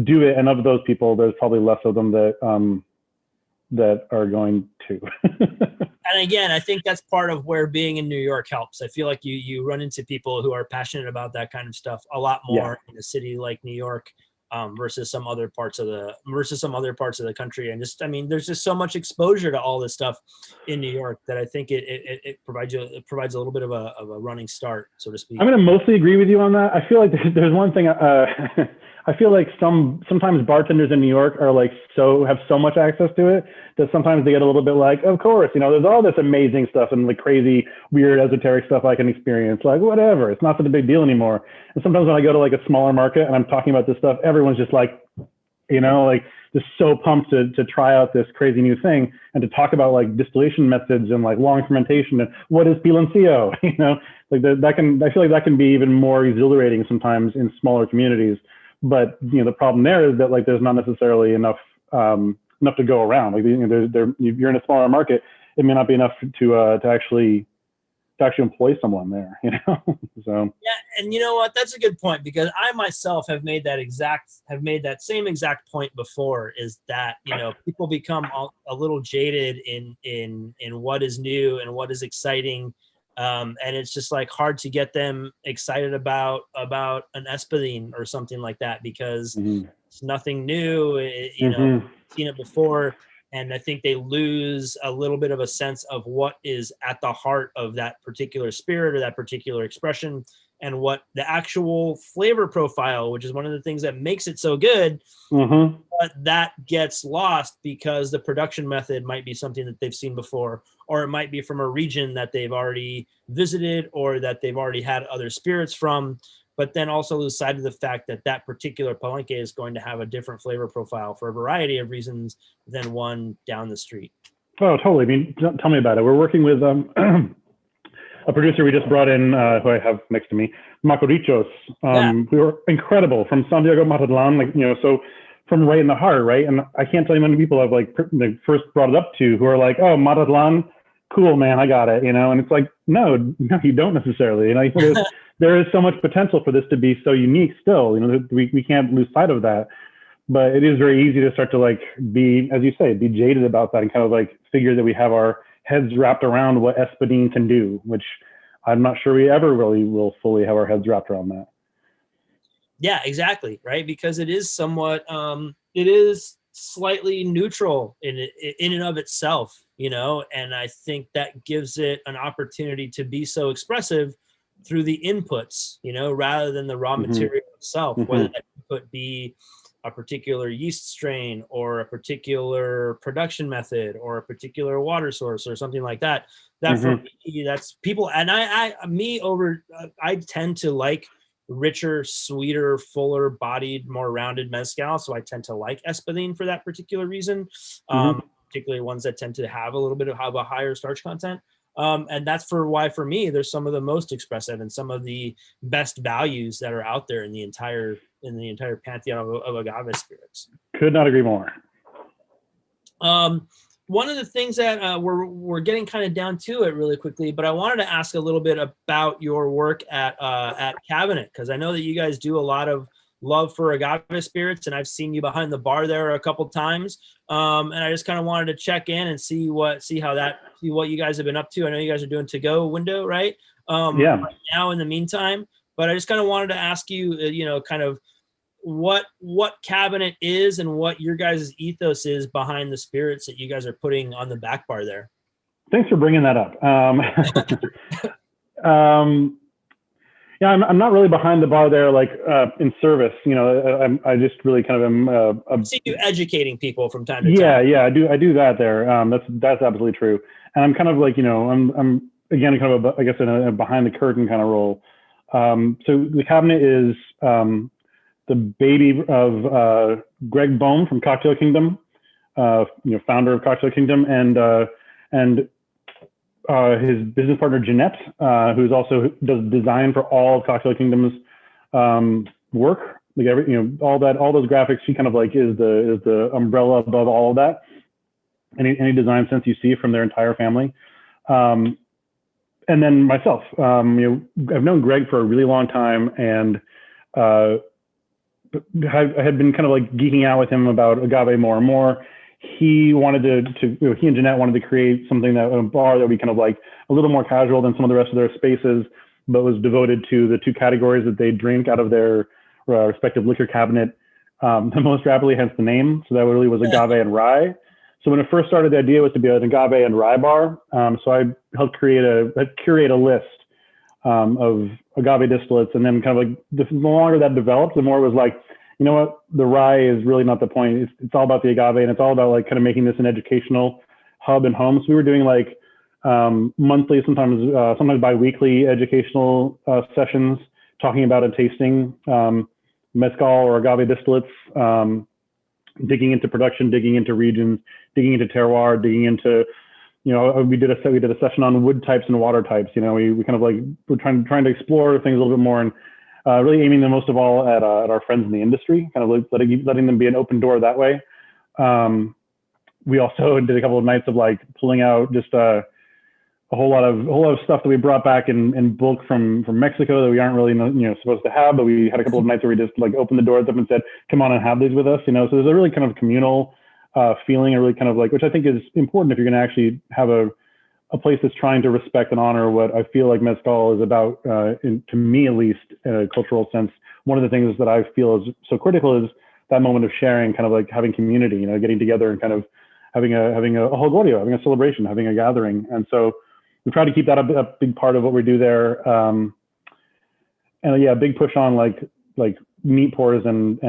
do it. And of those people, there's probably less of them that are going to. And again, I think that's part of where being in New York helps. I feel like you run into people who are passionate about that kind of stuff a lot more in a city like New York versus some other parts of the country. And just, I mean, there's just so much exposure to all this stuff in New York that I think it provides a little bit of a running start, so to speak. I'm going to mostly agree with you on that. I feel like there's one thing. I feel like sometimes bartenders in New York are like have so much access to it that sometimes they get a little bit like, of course, you know, there's all this amazing stuff and like crazy, weird, esoteric stuff I can experience. Like whatever, it's not such a big deal anymore. And sometimes when I go to like a smaller market and I'm talking about this stuff, everyone's just like, you know, like just so pumped to try out this crazy new thing and to talk about like distillation methods and like long fermentation and what is piloncillo, you know, like I feel like that can be even more exhilarating sometimes in smaller communities. But you know, the problem there is that like there's not necessarily enough to go around. Like you know, you're in a smaller market, it may not be enough to actually employ someone there. You know, so yeah, and you know what? That's a good point because I myself have made that same exact point before. Is that you know people become a little jaded in what is new and what is exciting. And it's just like hard to get them excited about an espadín or something like that because it's nothing new. You know, seen it before, and I think they lose a little bit of a sense of what is at the heart of that particular spirit or that particular expression, and what the actual flavor profile, which is one of the things that makes it so good. But that gets lost because the production method might be something that they've seen before, or it might be from a region that they've already visited or that they've already had other spirits from, but then also lose sight of the fact that that particular palenque is going to have a different flavor profile for a variety of reasons than one down the street. Oh, totally. I mean, tell me about it. We're working with a producer we just brought in, who I have next to me, Macorichos. We were incredible from Santiago Matatlan, like, you know, so from right in the heart, right? And I can't tell you how many people I've like first brought it up to who are like, oh, Matatlan, cool, man, I got it, you know? And it's like, no, you don't necessarily. You know, there is so much potential for this to be so unique still, you know, we can't lose sight of that. But it is very easy to start to like be, as you say, be jaded about that and kind of like figure that we have our heads wrapped around what espadín can do, which I'm not sure we ever really will fully have our heads wrapped around that. Yeah, exactly. Right. Because it is somewhat, it is slightly neutral in and of itself, you know, and I think that gives it an opportunity to be so expressive through the inputs, you know, rather than the raw material itself, whether that input be a particular yeast strain or a particular production method or a particular water source or something like that. That for me, that's people. And I tend to like richer, sweeter, fuller bodied, more rounded mezcal. So I tend to like espadín for that particular reason, particularly ones that tend to have a little bit of a higher starch content. And that's why for me, there's some of the most expressive and some of the best values that are out there in the entire pantheon of agave spirits. Could not agree more. One of the things that we're getting kind of down to it really quickly, but I wanted to ask a little bit about your work at Cabinet, because I know that you guys do a lot of love for agave spirits, and I've seen you behind the bar there a couple times. And I just kind of wanted to check in and see what you guys have been up to. I know you guys are doing to-go window, right? Right now in the meantime, but I just kind of wanted to ask you, you know, kind of what Cabinet is and what your guys' ethos is behind the spirits that you guys are putting on the back bar there. Thanks for bringing that up. Yeah, I'm not really behind the bar there, like in service. You know, I just really kind of am. See you educating people from time to time. Yeah, I do that there. That's absolutely true. And I'm kind of like, you know, I'm again kind of I guess in a behind the curtain kind of role. So the Cabinet is the baby of Greg Bohm from Cocktail Kingdom, you know, founder of Cocktail Kingdom, and his business partner Jeanette, who's also does design for all of Cocktail Kingdom's work. like every, all those graphics. She kind of like is the umbrella above all of that. Any design sense you see from their entire family. And then myself, I've known Greg for a really long time, and I had been kind of like geeking out with him about Agave more and more. He wanted he and Jeanette wanted to create something a bar that would be kind of like a little more casual than some of the rest of their spaces, but was devoted to the two categories that they drink out of their respective liquor cabinet the most rapidly, hence the name. So that really was Agave and Rye. So when it first started, the idea was to be an Agave and Rye bar. So I helped curate a list of Agave distillates, and then kind of like the longer that developed, the more it was like, you know what, the Rye is really not the point. It's all about the Agave, and it's all about like kind of making this an educational hub and home. So we were doing like monthly, sometimes bi-weekly educational sessions, talking about and tasting Mezcal or Agave distillates, digging into production, digging into regions, digging into terroir, digging into, we did a session on wood types and water types. We kind of like, we're trying to explore things a little bit more, and really aiming them most of all at our friends in the industry, kind of letting them be an open door that way. We also did a couple of nights of like pulling out just a whole lot of stuff that we brought back in bulk from Mexico that we aren't really supposed to have, but we had a couple of nights where we just like opened the doors up and said, come on and have these with us. So there's a really kind of communal feeling, and really kind of like, which I think is important if you're going to actually have a place that's trying to respect and honor what I feel like Mezcal is about, to me at least, in a cultural sense. One of the things that I feel is so critical is that moment of sharing, kind of like having community, getting together and kind of having a holgorio, having a celebration, having a gathering. And so we try to keep that a big part of what we do there. And a big push on like meat pours and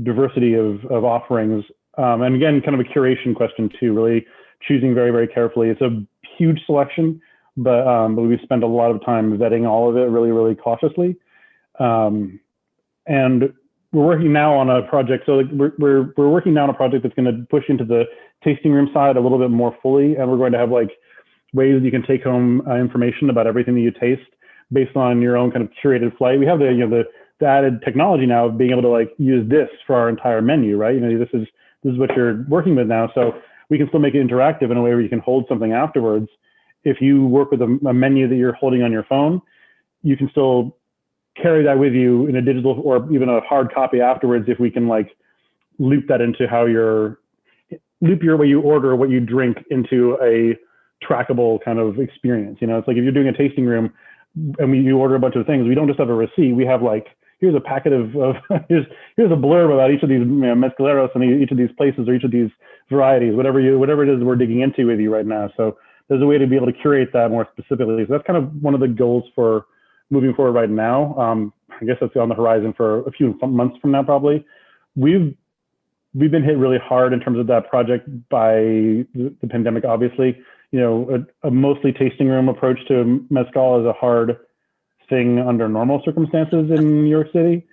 diversity of offerings. And again, kind of a curation question too, really choosing very, very carefully. It's a huge selection, but we spend a lot of time vetting all of it really, really cautiously. And we're working now on a project. So we're working now on a project that's going to push into the tasting room side a little bit more fully. And we're going to have like ways you can take home information about everything that you taste based on your own kind of curated flight. We have the added technology now of being able to like use this for our entire menu, right? This is what you're working with now. So we can still make it interactive in a way where you can hold something afterwards. If you work with a menu that you're holding on your phone, you can still carry that with you in a digital or even a hard copy afterwards, if we can like loop that into your way you order what you drink into a trackable kind of experience. It's like if you're doing a tasting room and you order a bunch of things, we don't just have a receipt. We have like, here's a packet of here's a blurb about each of these mezcaleros and each of these places or each of these varieties, whatever it is we're digging into with you right now. So there's a way to be able to curate that more specifically. So that's kind of one of the goals for moving forward right now. I guess that's on the horizon for a few months from now, probably. We've been hit really hard in terms of that project by the pandemic, obviously. A mostly tasting room approach to Mezcal is a hard thing under normal circumstances in New York City.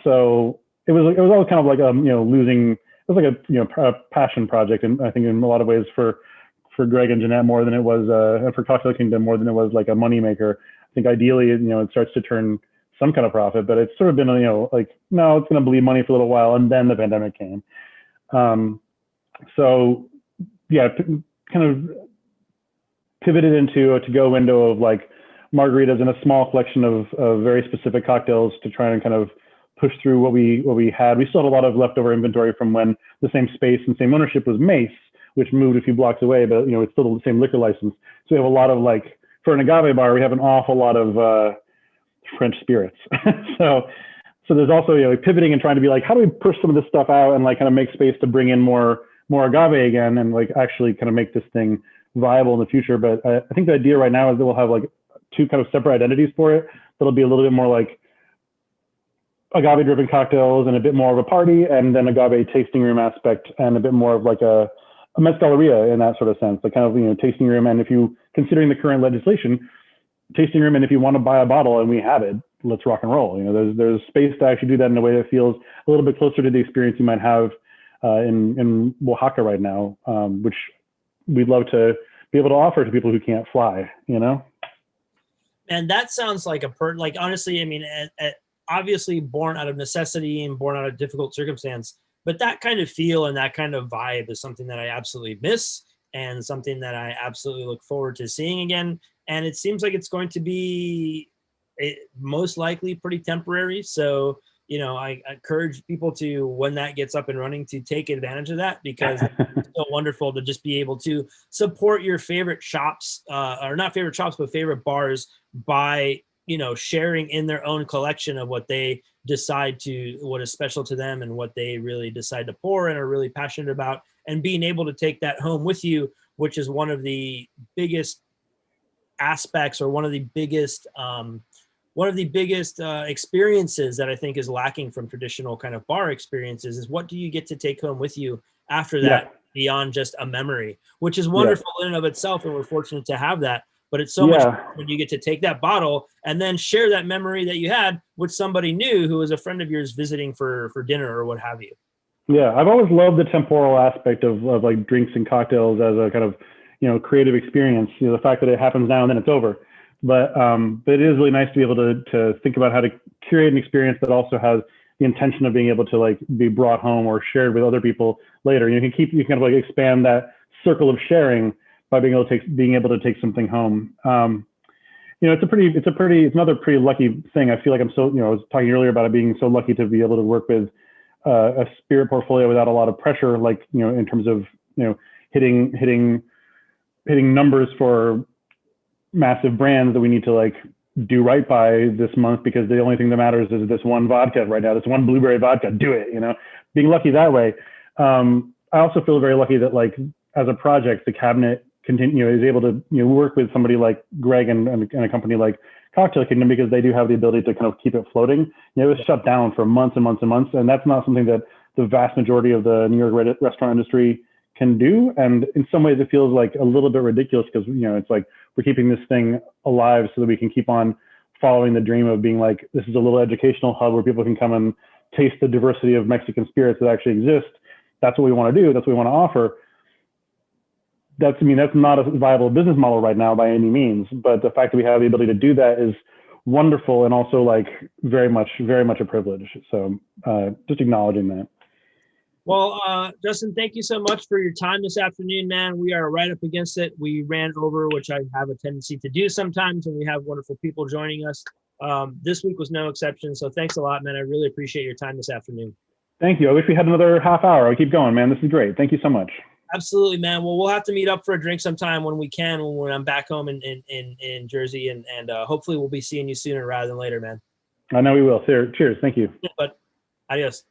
So it was always kind of like losing. It was like a passion project, and I think in a lot of ways for Greg and Jeanette more than it was, and for Cocktail Kingdom more than it was like a moneymaker. I think ideally, it starts to turn some kind of profit, but it's sort of been, like, no, it's going to bleed money for a little while, and then the pandemic came. So yeah, kind of pivoted into a to-go window of like margaritas and a small collection of very specific cocktails to try and kind of push through what we had. We still had a lot of leftover inventory from when the same space and same ownership was Mace, which moved a few blocks away, but it's still the same liquor license. So we have a lot of like, for an agave bar, we have an awful lot of French spirits. so there's also pivoting and trying to be like, how do we push some of this stuff out and like kind of make space to bring in more agave again and like actually kind of make this thing viable in the future. But I think the idea right now is that we'll have like two kind of separate identities for it. That'll be a little bit more like agave driven cocktails and a bit more of a party, and then agave tasting room aspect and a bit more of like a mezcaleria in that sort of sense, like kind of tasting room. And if you, considering the current legislation, tasting room, and if you want to buy a bottle and we have it, let's rock and roll. There's space to actually do that in a way that feels a little bit closer to the experience you might have in Oaxaca right now, which we'd love to be able to offer to people who can't fly. And that sounds like honestly, I mean, obviously born out of necessity and born out of difficult circumstance. But that kind of feel and that kind of vibe is something that I absolutely miss and something that I absolutely look forward to seeing again. And it seems like it's going to be most likely pretty temporary. So, I encourage people to, when that gets up and running, to take advantage of that, because it's so wonderful to just be able to support your favorite shops, or not favorite shops, but favorite bars by, sharing in their own collection of what they decide to, what is special to them and what they really decide to pour and are really passionate about, and being able to take that home with you, which is one of the biggest aspects, or one of the biggest experiences that I think is lacking from traditional kind of bar experiences, is what do you get to take home with you after that, beyond just a memory, which is wonderful in and of itself. And we're fortunate to have that, but it's so much fun when you get to take that bottle and then share that memory that you had with somebody new who is a friend of yours visiting for dinner or what have you. Yeah, I've always loved the temporal aspect of like drinks and cocktails as a kind of, creative experience. The fact that it happens now and then it's over. But it is really nice to be able to think about how to curate an experience that also has the intention of being able to like be brought home or shared with other people later. You can kind of like expand that circle of sharing by being able to take something home. It's another pretty lucky thing. I feel like I'm so, I was talking earlier about it being so lucky to be able to work with a spirit portfolio without a lot of pressure, like, in terms of, hitting numbers for massive brands that we need to like do right by this month, because the only thing that matters is this one vodka right now, this one blueberry vodka, do it, being lucky that way. I also feel very lucky that, like, as a project, the cabinet is able to, work with somebody like Greg and a company like Cocktail Kingdom, because they do have the ability to kind of keep it floating. It was shut down for months and months and months. And that's not something that the vast majority of the New York restaurant industry can do. And in some ways it feels like a little bit ridiculous, because, it's like we're keeping this thing alive so that we can keep on following the dream of being like, this is a little educational hub where people can come and taste the diversity of Mexican spirits that actually exist. That's what we want to do. That's what we want to offer. That's not a viable business model right now by any means, but the fact that we have the ability to do that is wonderful, and also like very much a privilege. So just acknowledging that. Well, Justin, thank you so much for your time this afternoon, man. We are right up against it. We ran over, which I have a tendency to do sometimes when we have wonderful people joining us. This week was no exception. So thanks a lot, man. I really appreciate your time this afternoon. Thank you. I wish we had another half hour. I'll keep going, man. This is great. Thank you so much. Absolutely, man. Well, we'll have to meet up for a drink sometime when we can, when I'm back home in Jersey, and hopefully we'll be seeing you sooner rather than later, man. I know we will. Cheers. Thank you. But adios.